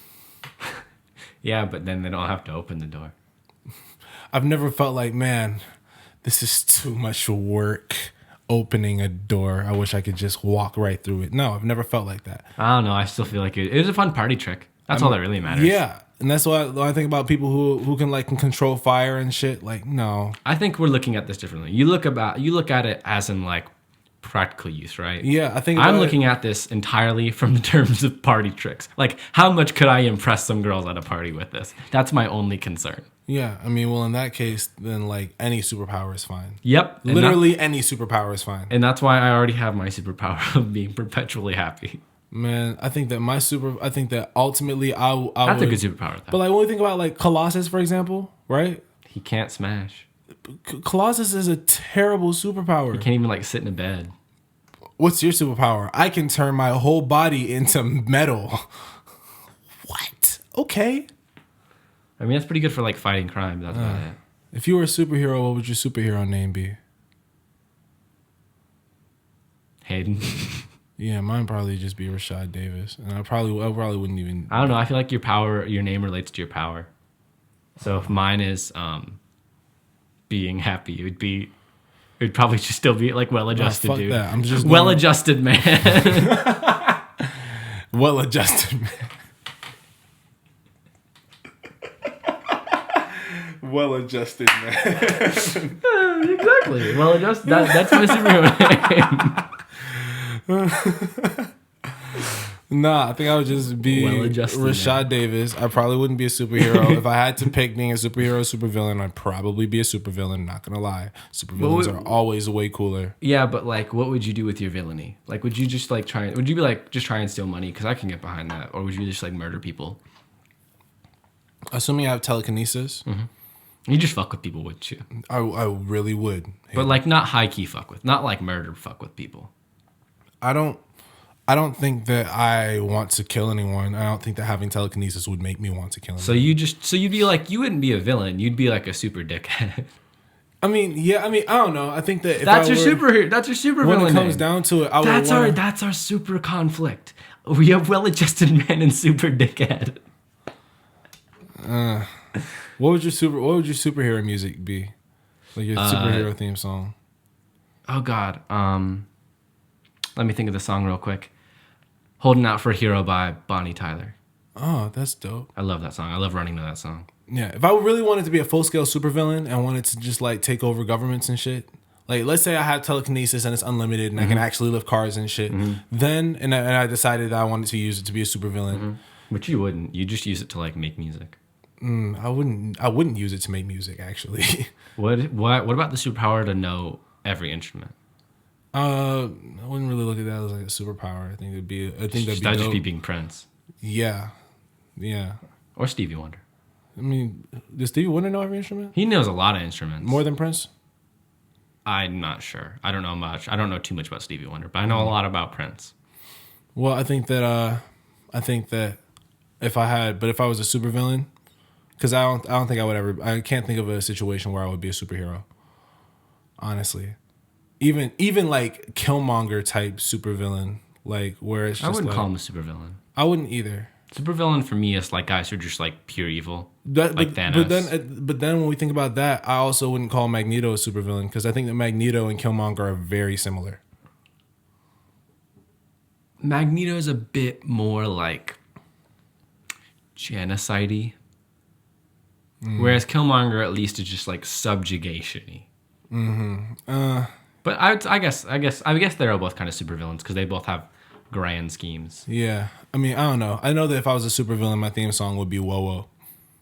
Yeah, but then they don't have to open the door. I've never felt like, man, this is too much work opening a door. I wish I could just walk right through it. No, I've never felt like that. I don't know. I still feel like it is a fun party trick. That's all that really matters. Yeah. And that's why I think about people who can control fire and shit. Like, no. I think we're looking at this differently. You look at it as in like practical use, right? Yeah, I think I'm looking at this entirely from the terms of party tricks. Like, how much could I impress some girls at a party with this? That's my only concern. Yeah, I mean, well, in that case, then like any superpower is fine. Yep, literally any superpower is fine. And that's why I already have my superpower of being perpetually happy. Man, I think that ultimately I that's would, a good superpower. Though. But like when we think about like Colossus, for example, right? He can't smash. Colossus is a terrible superpower. He can't even like sit in a bed. What's your superpower? I can turn my whole body into metal. What? Okay. I mean, that's pretty good for like fighting crime. That's about it. If you were a superhero, what would your superhero name be? Hayden. Yeah, mine probably just be Rashad Davis, and I probably wouldn't even. I don't know. I feel like your name relates to your power. So if mine is being happy, it would probably just still be like well-adjusted fuck dude. That. I'm just well-adjusted man. Well-adjusted man. Well-adjusted man. Exactly. Well-adjusted. That's my superhero name. Nah, I think I would just be Rashad Davis. I probably wouldn't be a superhero. If I had to pick being a superhero or supervillain, I'd probably be a supervillain, not gonna lie. Supervillains are always way cooler. Yeah, but like, what would you do with your villainy? Like, would you just like would you be like, just try and steal money? Because I can get behind that. Or would you just like murder people? Assuming I have telekinesis. Mm-hmm. You just fuck with people, wouldn't you? I really would. But like not high-key fuck with. Not like murder fuck with people. I don't think that I want to kill anyone. I don't think that having telekinesis would make me want to kill anyone. So you'd be like, you wouldn't be a villain. You'd be like a super dickhead. I mean, yeah. I mean, I don't know. I think that that's your superhero. That's your super villain. When it comes down to it, that's our super conflict. We have well-adjusted man and super dickhead. What would your superhero music be? Like your superhero theme song? Oh God. Let me think of the song real quick. "Holding Out for a Hero" by Bonnie Tyler. Oh, that's dope. I love that song. I love running to that song. Yeah, if I really wanted to be a full-scale supervillain and wanted to just like take over governments and shit, like let's say I have telekinesis and it's unlimited and I can actually lift cars and shit, then and I decided that I wanted to use it to be a supervillain. Which you wouldn't. You just use it to like make music. I wouldn't use it to make music actually. What about the superpower to know every instrument? I wouldn't really look at that as like a superpower. I think that'd be That'd just be being Prince. Yeah. Or Stevie Wonder. I mean, does Stevie Wonder know every instrument? He knows a lot of instruments. More than Prince? I'm not sure. I don't know much. I don't know too much about Stevie Wonder, but I know a lot about Prince. Well, I think that if I was a supervillain, because I don't think I can't think of a situation where I would be a superhero. Honestly, even like Killmonger type supervillain, like where it's just I wouldn't like, call him a supervillain. I wouldn't either. Supervillain for me is like guys who are just like pure evil, Thanos. But then when we think about that, I also wouldn't call Magneto a supervillain because I think that Magneto and Killmonger are very similar. Magneto's a bit more like genocide-y. Whereas Killmonger at least is just like subjugation-y. But I guess they're both kind of supervillains because they both have grand schemes. Yeah, I mean, I don't know. I know that if I was a supervillain, my theme song would be Woah.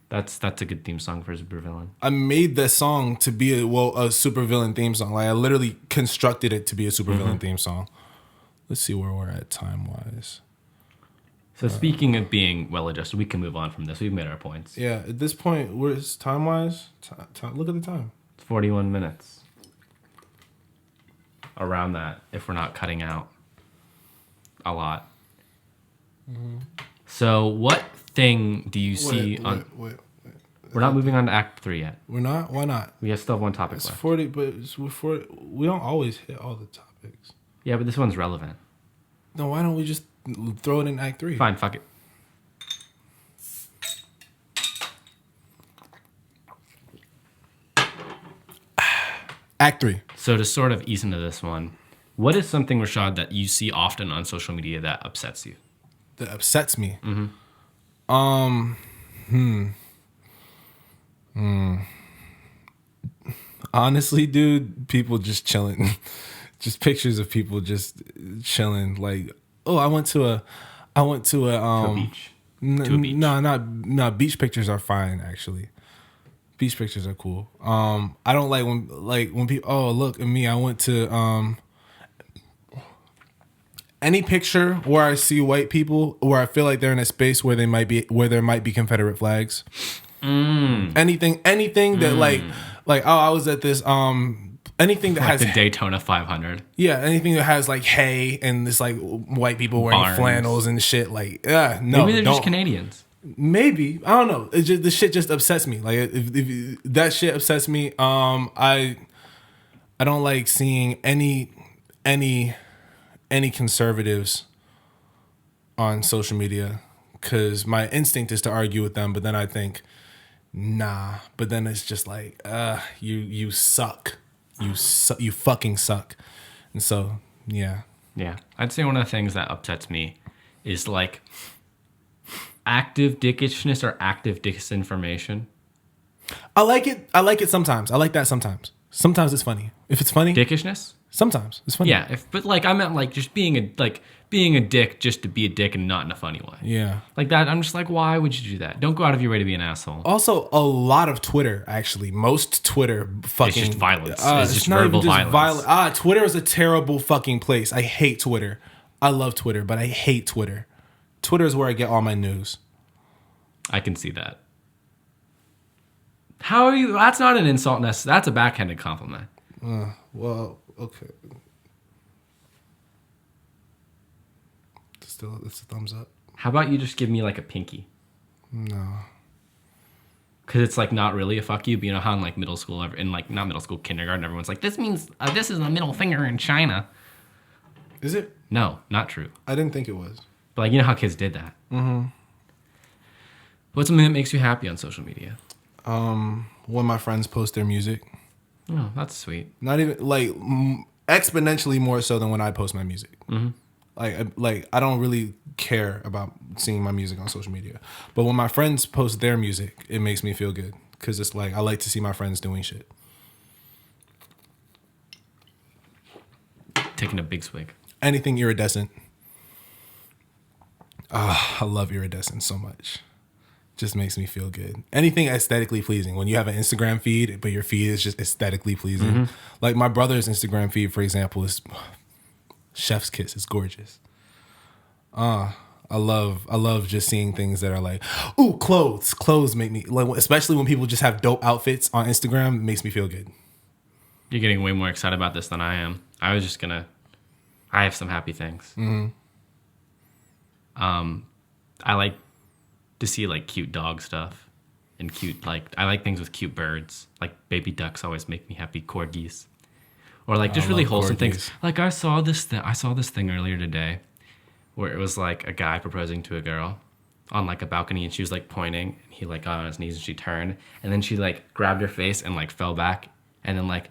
That's a good theme song for a supervillain. I made that song to be a supervillain theme song. Like I literally constructed it to be a supervillain theme song. Let's see where we're at time wise. So speaking of being well adjusted, we can move on from this. We've made our points. Yeah, at this point, where's time wise? Look at the time. It's 41 minutes. Around that, if we're not cutting out a lot. So what thing do you see on... Wait. We're not moving on to Act 3 yet. We're not? Why not? We still have one topic It's left. 40, but we don't always hit all the topics. Yeah, but this one's relevant. No, why don't we just throw it in Act 3? Fine, fuck it. Act 3. So to sort of ease into this one, what is something, Rashad, that you see often on social media that upsets you? That upsets me? Honestly, dude, people just chilling. Just pictures of people just chilling. Like, oh, I went to a beach. To a beach. No, beach pictures are fine actually. Beach pictures are cool. I don't like when people, oh, look at me, I went to any picture where I see white people where I feel like they're in a space where there might be Confederate flags. Anything that like oh, I was at this anything that Like has the Daytona 500. Yeah, anything that has like hay and this like white people wearing Barns. flannels and shit. Like, no, Maybe they're just don't. Canadians. Maybe, I don't know. It's just the shit just upsets me. Like if that shit upsets me. I don't like seeing any conservatives on social media because my instinct is to argue with them, but then I think, nah. But then it's just like, you suck. You fucking suck. And so, yeah. Yeah. I'd say one of the things that upsets me is like active dickishness or active disinformation. I like it sometimes. I like that sometimes. Sometimes it's funny. If it's funny, Dickishness? sometimes it's funny. Yeah, but like I meant like just being a dick just to be a dick and not in a funny way. Yeah. Like that, I'm just like, why would you do that? Don't go out of your way to be an asshole. Also, a lot of Twitter, actually. Most Twitter fucking... It's just violence. It's just verbal violence. Twitter is a terrible fucking place. I hate Twitter. I love Twitter, but I hate Twitter. Twitter is where I get all my news. I can see that. How are you? That's not an insult. That's a backhanded compliment. Well, okay. Still, it's a thumbs up. How about you just give me like a pinky? No. Because it's like not really a fuck you, but you know how in like middle school, not middle school, kindergarten, everyone's like, this means this is a middle finger in China. Is it? No, not true. I didn't think it was. But like, you know how kids did that. Mm-hmm. What's something that makes you happy on social media? When my friends post their music. Oh, that's sweet. Not even like exponentially more so than when I post my music. Mm-hmm. Like I don't really care about seeing my music on social media, but when my friends post their music, it makes me feel good because it's like I like to see my friends doing shit. Taking a big swig. Anything iridescent. I love iridescent so much. Just makes me feel good. Anything aesthetically pleasing. When you have an Instagram feed, but your feed is just aesthetically pleasing. Mm-hmm. Like my brother's Instagram feed, for example, is chef's kiss. It's gorgeous. I love just seeing things that are like, ooh, clothes. Clothes make me like, especially when people just have dope outfits on Instagram. It makes me feel good. You're getting way more excited about this than I am. I have some happy things. Mm-hmm. I like to see like cute dog stuff and cute, like I like things with cute birds. Like baby ducks always make me happy. Corgis, or like just really wholesome things. Like I saw this thing earlier today, where it was like a guy proposing to a girl on like a balcony, and she was like pointing, and he like got on his knees and she turned, and then she like grabbed her face and like fell back, and then like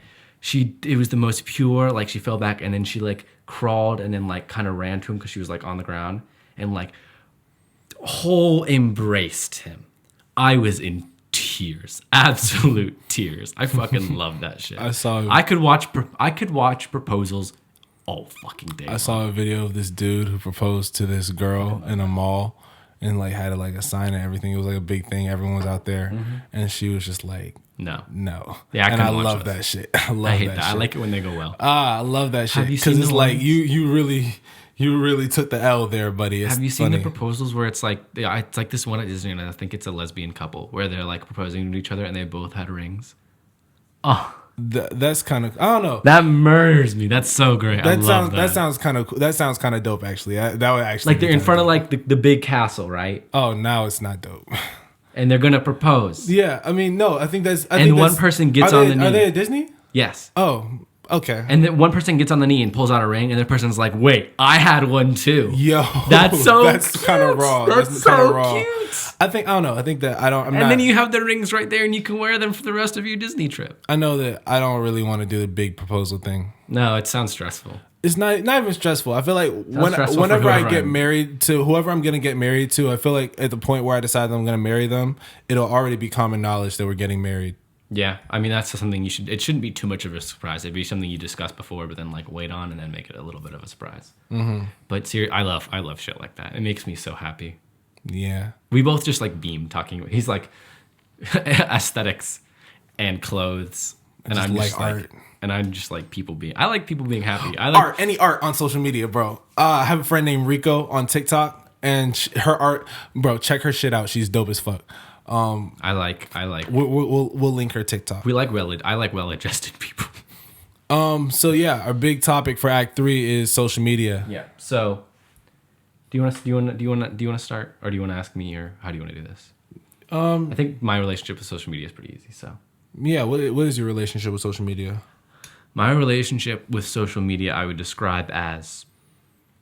it was the most pure, like she fell back and then she like crawled and then like kind of ran to him because she was like on the ground and like whole embraced him. I was in tears, absolute tears. I fucking love that shit. I could watch proposals all fucking day. I saw a video of this dude who proposed to this girl in a mall and like had like a sign and everything. It was like a big thing. Everyone was out there, and she was just like, no. Yeah, I love that shit. I hate that. Shit. I like it when they go well. I love that shit because it's like you really took the L there, buddy. Have you seen the proposals where it's like this one at Disney, and I think it's a lesbian couple where they're like proposing to each other and they both had rings. Oh, that's kind of, I don't know. That murders me. That's so great. I love that. That sounds kind of dope. Actually, that would actually like they're in front of like the big castle, right? Oh, now it's not dope. And they're gonna propose. Yeah, I mean, no, I think that's. One person gets on the knee. Are they at Disney? Yes. Oh, okay. And then one person gets on the knee and pulls out a ring, and the person's like, "Wait, I had one too." Yo, that's kind of raw. That's so cute. I don't know. I think that I don't. Then you have the rings right there, and you can wear them for the rest of your Disney trip. I know that I don't really want to do the big proposal thing. No, it sounds stressful. It's not even stressful. I feel like whenever I get married to whoever I'm going to get married to, I feel like at the point where I decide that I'm going to marry them, it'll already be common knowledge that we're getting married. Yeah, I mean that's something it shouldn't be too much of a surprise. It'd be something you discuss before, but then like wait on and then make it a little bit of a surprise. Mm-hmm. But seriously, I love shit like that. It makes me so happy. Yeah, we both just like beam talking. He's like aesthetics and clothes, and I'm just like art. And I'm just like people being. I like people being happy. I like any art on social media, bro. I have a friend named Rico on TikTok, and her art, bro. Check her shit out. She's dope as fuck. I like. We'll link her TikTok. I like well-adjusted people. So yeah, our big topic for Act 3 is social media. Yeah. So, do you want to start, or do you want to ask me, or how do you want to do this? I think my relationship with social media is pretty easy. So. Yeah. What is your relationship with social media? My relationship with social media, I would describe as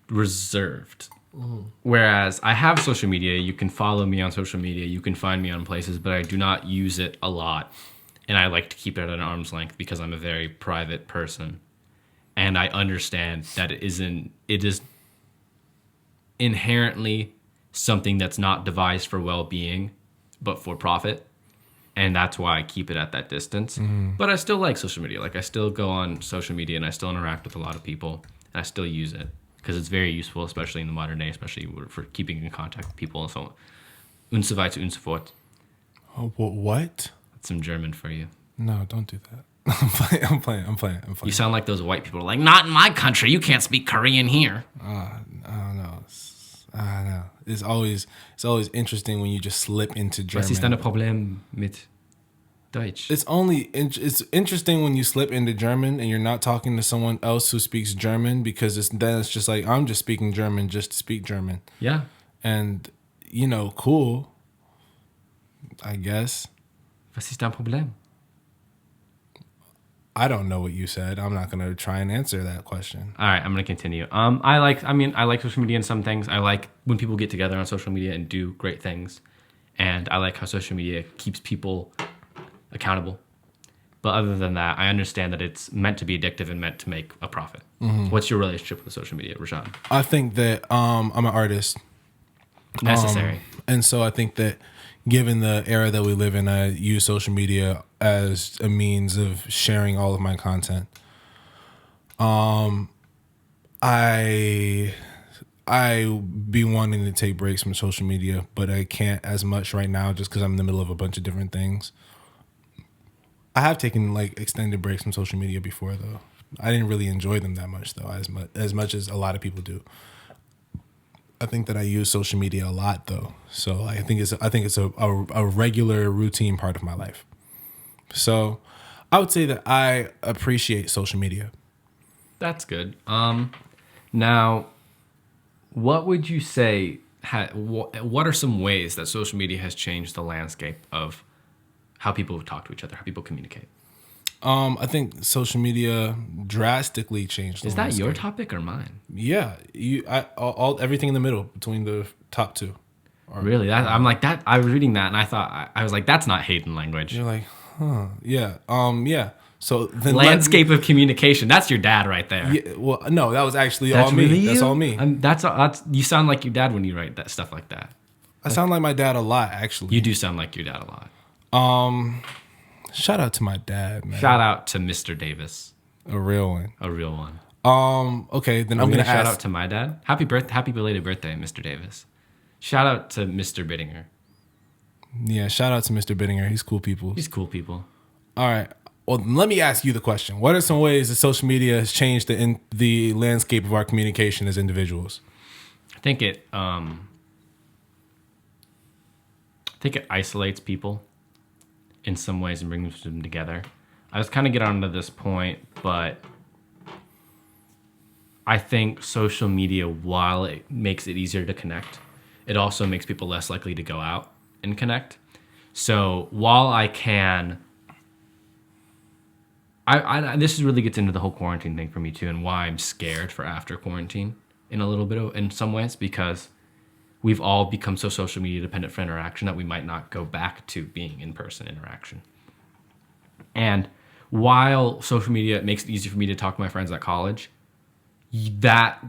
reserved. Mm. Whereas I have social media, you can follow me on social media, you can find me on places, but I do not use it a lot. And I like to keep it at an arm's length because I'm a very private person. And I understand that it is inherently something that's not devised for well-being, but for profit. And that's why I keep it at that distance. Mm. But I still like social media. Like I still go on social media and I still interact with a lot of people. And I still use it because it's very useful, especially in the modern day, especially for keeping in contact with people and so on. Und so weiter und so fort. Oh, what? That's some German for you. No, don't do that. I'm playing. You sound like those white people. Like, not in my country. You can't speak Korean here. I don't know. I know. It's always interesting when you just slip into German. Was ist dein Problem mit Deutsch? It's interesting when you slip into German and you're not talking to someone else who speaks German because then it's just like I'm just speaking German just to speak German. Yeah. And cool. I guess. Was ist dein Problem? I don't know what you said. I'm not gonna try and answer that question. All right, I'm gonna continue. I like social media in some things. I like when people get together on social media and do great things, and I like how social media keeps people accountable. But other than that, I understand that it's meant to be addictive and meant to make a profit. What's your relationship with social media, Rashad? I think that I'm an artist. Necessary. And so I think that given the era that we live in, I use social media as a means of sharing all of my content. I be wanting to take breaks from social media, but I can't as much right now just because I'm in the middle of a bunch of different things. I have taken like extended breaks from social media before though. I didn't really enjoy them that much though, as much as a lot of people do. I think that I use social media a lot though, so I think it's a regular routine part of my life. So I would say that I appreciate social media. That's good. Now, what would you say? What are some ways that social media has changed the landscape of how people talk to each other, how people communicate? I think social media drastically changed. Is that your topic or mine? Yeah, everything in the middle between the top two. Really? I'm like that. I was reading that and I thought I was like, that's not Hayden language. You're like, huh? Yeah. Yeah. So the landscape of communication. That's your dad right there. Yeah, well, no, that was actually all me. Really that's all me. That's you sound like your dad when you write that stuff like that. I sound like my dad a lot, actually. You do sound like your dad a lot. Shout out to my dad, man. Shout out to Mr. Davis. A real one. A real one. Okay, then I'm gonna shout out to my dad. Happy belated birthday, Mr. Davis. Shout out to Mr. Bittinger. Yeah, shout out to Mr. Bittinger. He's cool people. All right. Well, let me ask you the question. What are some ways that social media has changed the landscape of our communication as individuals? I think it isolates people in some ways and brings them together. I was kind of get onto this point, but I think social media, while it makes it easier to connect, it also makes people less likely to go out and connect. So while I can, this really gets into the whole quarantine thing for me too, and why I'm scared for after quarantine in some ways, because we've all become so social media dependent for interaction that we might not go back to being in-person interaction. And while social media makes it easy for me to talk to my friends at college, that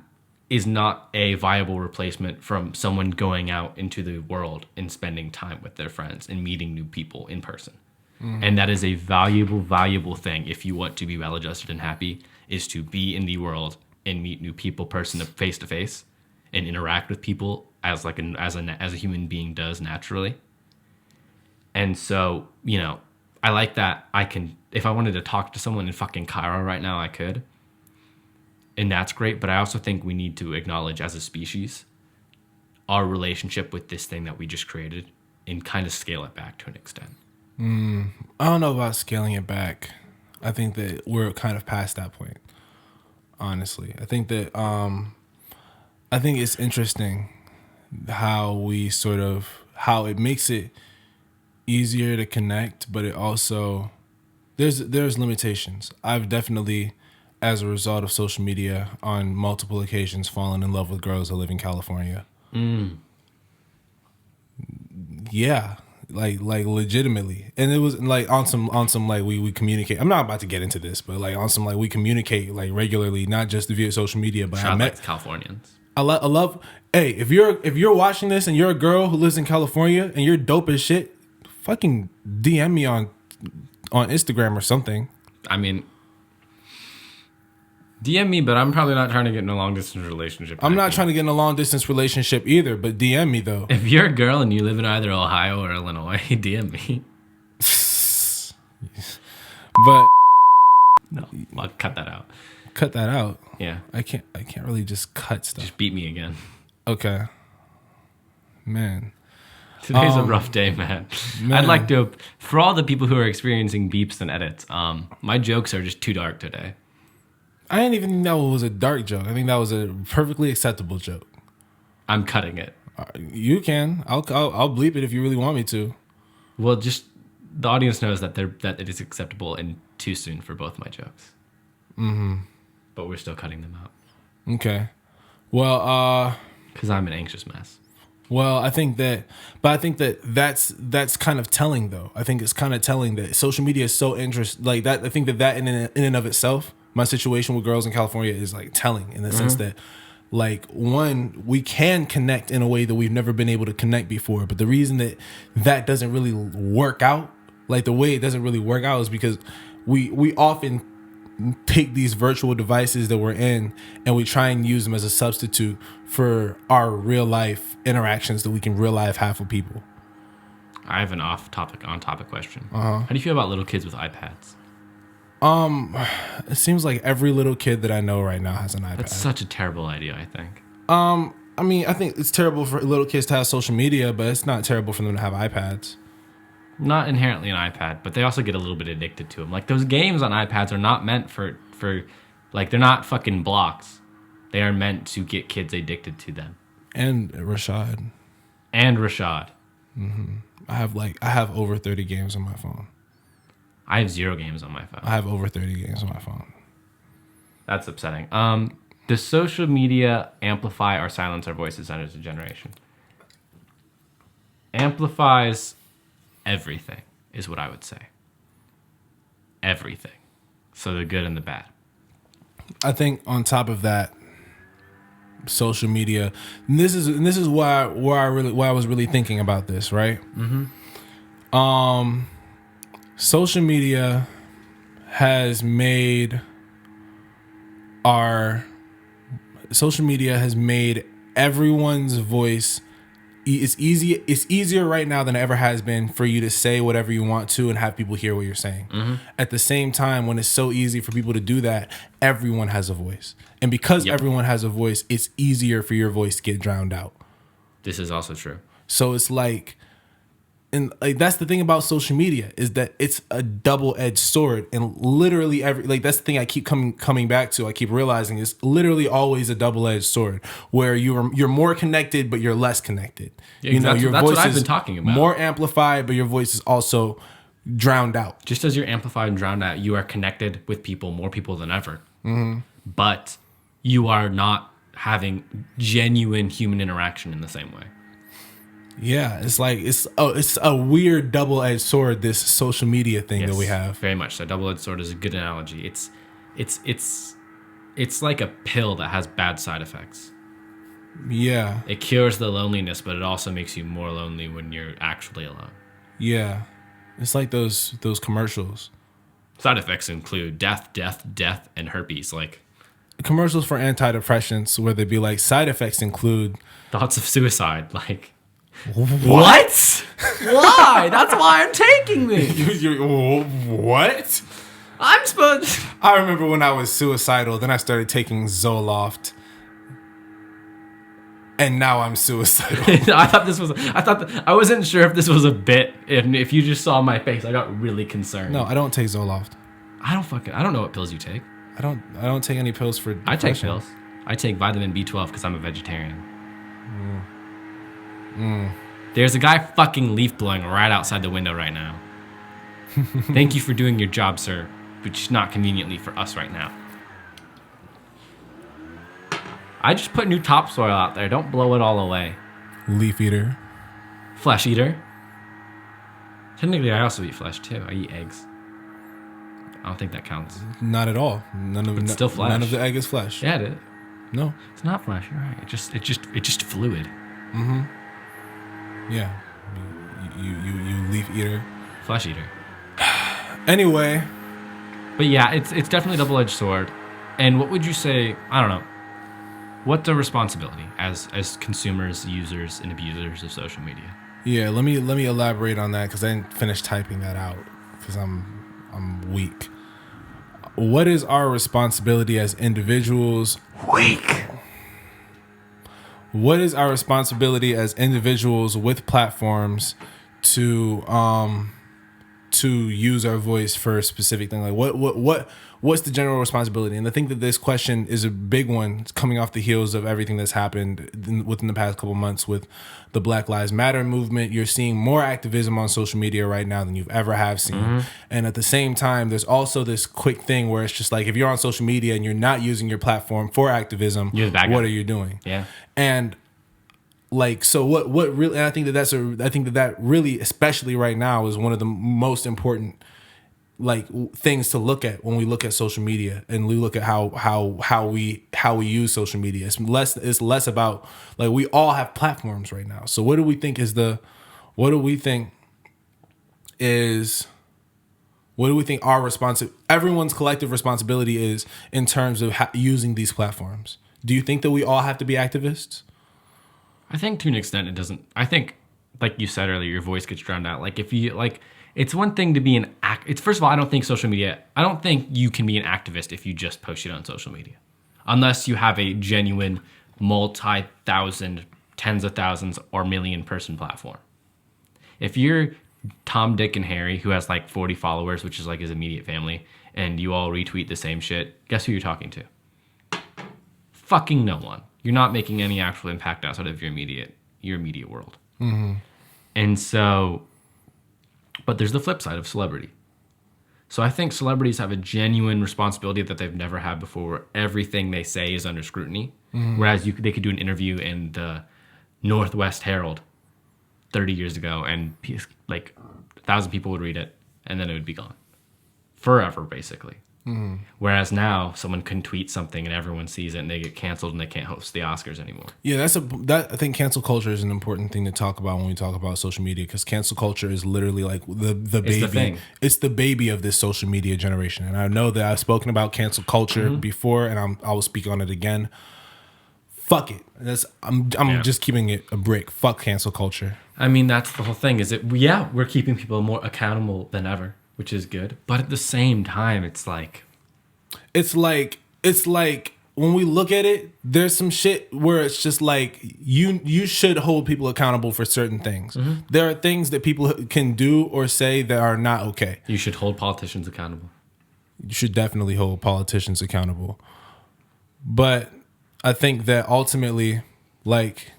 is not a viable replacement from someone going out into the world and spending time with their friends and meeting new people in person. And that is a valuable thing if you want to be well-adjusted and happy, is to be in the world and meet new people face to face and interact with people as a human being does naturally. And so, I like that I can, if I wanted to talk to someone in fucking Cairo right now, I could. And that's great, but I also think we need to acknowledge as a species our relationship with this thing that we just created and kind of scale it back to an extent. I don't know about scaling it back. I think that we're kind of past that point, honestly. I think that I think it's interesting how it makes it easier to connect, but it also there's limitations. I've definitely, as a result of social media, on multiple occasions fallen in love with girls that live in California. Yeah. Like legitimately, and it was like on some like we communicate. I'm not about to get into this, but like on some like we communicate like regularly, not just via social media. But I met Californians. I love. Hey, if you're watching this and you're a girl who lives in California and you're dope as shit, fucking DM me on Instagram or something. I mean, DM me, but I'm probably not trying to get in a long distance relationship. I'm not trying to get in a long distance relationship either, but DM me though. If you're a girl and you live in either Ohio or Illinois, DM me. But no, I'll cut that out. Cut that out. Yeah. I can't really just cut stuff. Just beat me again. Okay. Man. Today's a rough day, man. I'd like to, for all the people who are experiencing beeps and edits, my jokes are just too dark today. I didn't even think that was a dark joke. I think that was a perfectly acceptable joke. I'm cutting it. You can. I'll bleep it if you really want me to. Well, just the audience knows that it is acceptable and too soon for both my jokes. Mm-hmm. But we're still cutting them out. Okay. Well, because I'm an anxious mess. Well, I think that's kind of telling, though. I think it's kind of telling that social media is so interesting. Like that, I think that in and of itself, my situation with girls in California is like telling in the sense that, like, one, we can connect in a way that we've never been able to connect before. But the reason that doesn't really work out, like the way it doesn't really work out, is because we often take these virtual devices that we're in and we try and use them as a substitute for our real life interactions that we can real life have with people. I have an on topic question. How do you feel about little kids with iPads? It seems like every little kid that I know right now has an iPad. That's such a terrible idea, I think. I mean, I think it's terrible for little kids to have social media, but it's not terrible for them to have iPads. Not inherently an iPad, but they also get a little bit addicted to them. Like, those games on iPads are not meant for like, they're not fucking blocks. They are meant to get kids addicted to them. And Rashad. Mm-hmm. I have over 30 games on my phone. I have 0 games on my phone. I have over 30 games on my phone. That's upsetting. Does social media amplify or silence our voices as a generation? Amplifies everything, is what I would say. Everything. So the good and the bad. I think on top of that, social media, and this is why I was really thinking about this, right? Mm-hmm. Social media has made everyone's voice. It's easier right now than it ever has been for you to say whatever you want to and have people hear what you're saying. Mm-hmm. At the same time, when it's so easy for people to do that, everyone has a voice. And because everyone has a voice, it's easier for your voice to get drowned out. This is also true. So it's like, and like that's the thing about social media, is that it's a double-edged sword, and literally that's the thing I keep coming back to. I keep realizing is literally always a double-edged sword, where you're more connected but you're less connected. Yeah, your voice what I've been talking about. More amplified, but your voice is also drowned out. Just as you're amplified and drowned out, you are connected with more people than ever. Mm-hmm. But you are not having genuine human interaction in the same way. Yeah, it's like it's a weird double-edged sword, this social media thing that we have. Very much so. Double-edged sword is a good analogy. It's like a pill that has bad side effects. Yeah. It cures the loneliness, but it also makes you more lonely when you're actually alone. Yeah. It's like those commercials. Side effects include death, and herpes. Like commercials for antidepressants where they'd be like, side effects include thoughts of suicide. Like, what? Why? That's why I'm taking this. What? I'm supposed. I remember when I was suicidal, then I started taking Zoloft, and now I'm suicidal. I wasn't sure if this was a bit, and if you just saw my face, I got really concerned. No, I don't take Zoloft. I don't know what pills you take. I don't take any pills for depression. I take pills. I take vitamin B12 because I'm a vegetarian. There's a guy fucking leaf blowing right outside the window right now. Thank you for doing your job, sir, but just not conveniently for us right now. I just put new topsoil out there. Don't blow it all away. Leaf eater. Flesh eater. Technically, I also eat flesh too. I eat eggs. I don't think that counts. Not at all. It's still flesh. None of the egg is flesh. Yeah, it is. No, it's not flesh. You're right. It's just fluid. Mm-hmm. Yeah. You leaf eater. Flesh eater. Anyway. But yeah, it's definitely a double-edged sword. And what would you say? I don't know. What's the responsibility as consumers, users, and abusers of social media? Yeah, let me elaborate on that because I didn't finish typing that out because I'm weak. What is our responsibility as individuals? Weak. What is our responsibility as individuals with platforms to to use our voice for a specific thing? Like what's the general responsibility? And I think that this question is a big one coming off the heels of everything that's happened within the past couple months with the Black Lives Matter movement. You're seeing more activism on social media right now than you've ever have seen. And at the same time, there's also this quick thing where it's just like, if you're on social media and you're not using your platform for activism, what are you doing? Yeah. And like, so what really, and I think that really, especially right now, is one of the most important like things to look at when we look at social media and we look at how we use social media. It's less about, like, we all have platforms right now. So what do we think everyone's collective responsibility is in terms of using these platforms? Do you think that we all have to be activists? I think to an extent it doesn't. I think, like you said earlier, your voice gets drowned out. Like, if you, like, it's one thing to be it's, first of all, I don't think you can be an activist if you just post it on social media. Unless you have a genuine multi-thousand, tens of thousands, or million person platform. If you're Tom, Dick, and Harry, who has like 40 followers, which is like his immediate family, and you all retweet the same shit, guess who you're talking to? Fucking no one. You're not making any actual impact outside of your immediate world. Mm-hmm. And so, but there's the flip side of celebrity. So I think celebrities have a genuine responsibility that they've never had before, where everything they say is under scrutiny. Mm-hmm. Whereas they could do an interview in the Northwest Herald 30 years ago, and like 1,000 people would read it, and then it would be gone forever, basically. Mm-hmm. Whereas now, someone can tweet something and everyone sees it, and they get canceled, and they can't host the Oscars anymore. Yeah, I think cancel culture is an important thing to talk about when we talk about social media, because cancel culture is literally like the baby. The thing. It's the baby of this social media generation, and I know that I've spoken about cancel culture before, and I will speak on it again. Fuck it. I'm just keeping it a brick. Fuck cancel culture. I mean, that's the whole thing. We're keeping people more accountable than ever, which is good. But at the same time, it's like when we look at it, there's some shit where it's just like you should hold people accountable for certain things. Mm-hmm. There are things that people can do or say that are not okay. You should hold politicians accountable. You should definitely hold politicians accountable. But I think that ultimately, like,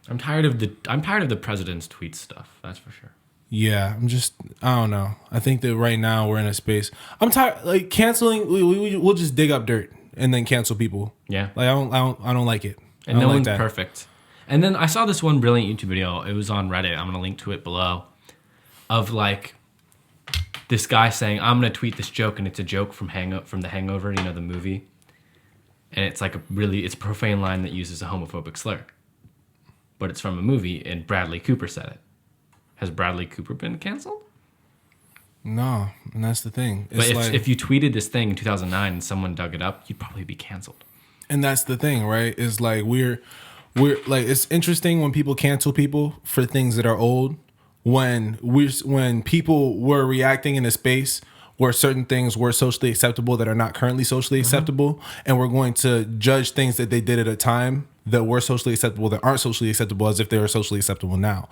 I'm tired of the president's tweet stuff. That's for sure. Yeah, I don't know. I think that right now we're in a space. I'm tired, like, canceling. We'll just dig up dirt and then cancel people. Yeah, like I don't like it. And no one's perfect. And then I saw this one brilliant YouTube video. It was on Reddit. I'm gonna link to it below. Of like this guy saying, "I'm gonna tweet this joke," and it's a joke from The Hangover, you know, the movie. And it's like it's a profane line that uses a homophobic slur. But it's from a movie, and Bradley Cooper said it. Has Bradley Cooper been canceled? No, and that's the thing. But if you tweeted this thing in 2009 and someone dug it up, you'd probably be canceled. And that's the thing, right? Is like we're like, it's interesting when people cancel people for things that are old. When people were reacting in a space where certain things were socially acceptable that are not currently socially acceptable, and we're going to judge things that they did at a time that were socially acceptable that aren't socially acceptable as if they were socially acceptable now.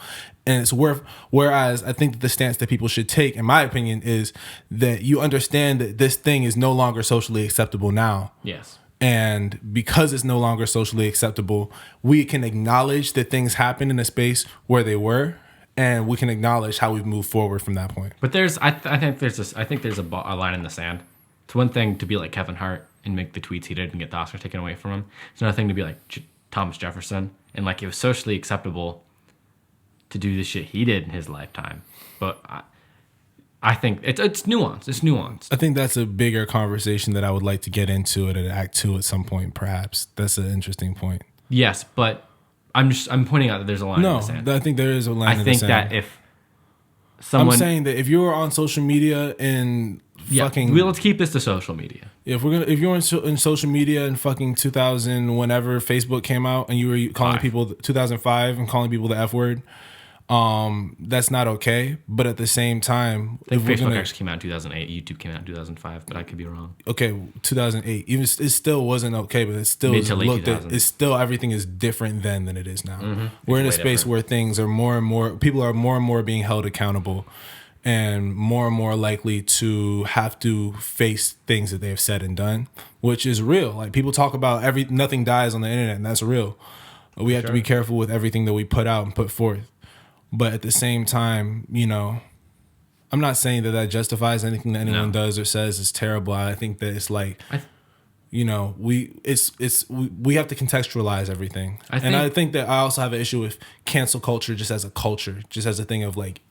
And it's whereas I think that the stance that people should take, in my opinion, is that you understand that this thing is no longer socially acceptable now. Yes. And because it's no longer socially acceptable, we can acknowledge that things happened in a space where they were, and we can acknowledge how we've moved forward from that point. But I think there's a line in the sand. It's one thing to be like Kevin Hart and make the tweets he did and get the Oscar taken away from him. It's another thing to be like Thomas Jefferson, and like it was socially acceptable to do the shit he did in his lifetime. But I think it's nuanced. It's nuanced. I think that's a bigger conversation that I would like to get into at Act 2 at some point, perhaps. That's an interesting point. Yes, but I'm pointing out that there's a line in the sand. I think there is a line in the sand. I think that if someone... I'm saying that if you were on social media and fucking... let's keep this to social media. If you're in social media in fucking 2000, whenever Facebook came out, and you were calling people 2005 and calling people the F word, that's not okay. But at the same time, I think Facebook actually came out in 2008. YouTube came out in 2005, but I could be wrong. Okay, 2008. Even it still wasn't okay, but it still looked at. It's still, everything is different then than it is now. Mm-hmm. We're in a space where things are more and more. People are more and more being held accountable, and more likely to have to face things that they have said and done, which is real. Like, people talk about nothing dies on the internet, and that's real. We have to be careful with everything that we put out and put forth. But at the same time, you know, I'm not saying that justifies anything that anyone does or says is terrible. I think that it's like, you know, we have to contextualize everything. I think that I also have an issue with cancel culture just as a culture, just as a thing of like,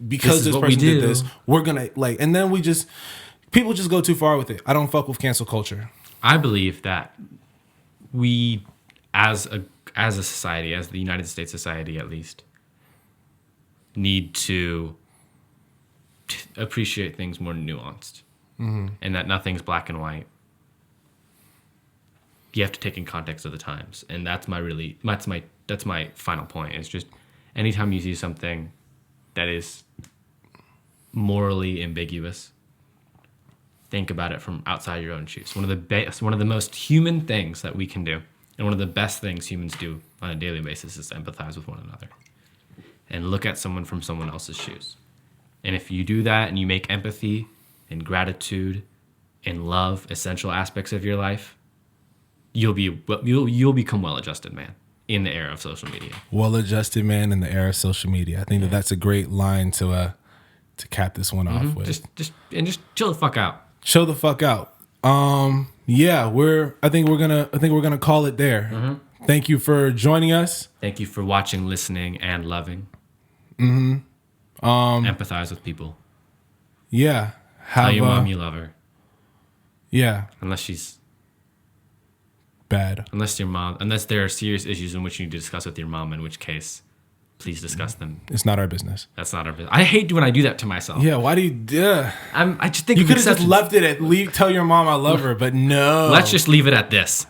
because this person did this, we're gonna like, and then people just go too far with it. I don't fuck with cancel culture. I believe that we, as a society, as the United States society at least, need to appreciate things more nuanced, and that nothing's black and white. You have to take in context of the times, and that's my final point. It's just, anytime you see something that is morally ambiguous, think about it from outside your own shoes. One of the most human things that we can do, and one of the best things humans do on a daily basis, is to empathize with one another and look at someone from someone else's shoes. And if you do that and you make empathy and gratitude and love essential aspects of your life, you'll become well-adjusted man in the era of social media. Well-adjusted man in the era of social media. I think that's a great line to cap this one off with. Just chill the fuck out. Chill the fuck out. Yeah, I think we're gonna call it there. Thank you for joining us. Thank you for watching, listening, and loving. Empathize with people. Yeah. Tell your mom you love her. Yeah. Unless she's bad. Unless there are serious issues in which you need to discuss with your mom, in which case, please discuss them. It's not our business. That's not our business. I hate when I do that to myself. Yeah, why do you... I just think you could have just left it at tell your mom I love her, but no. Let's just leave it at this.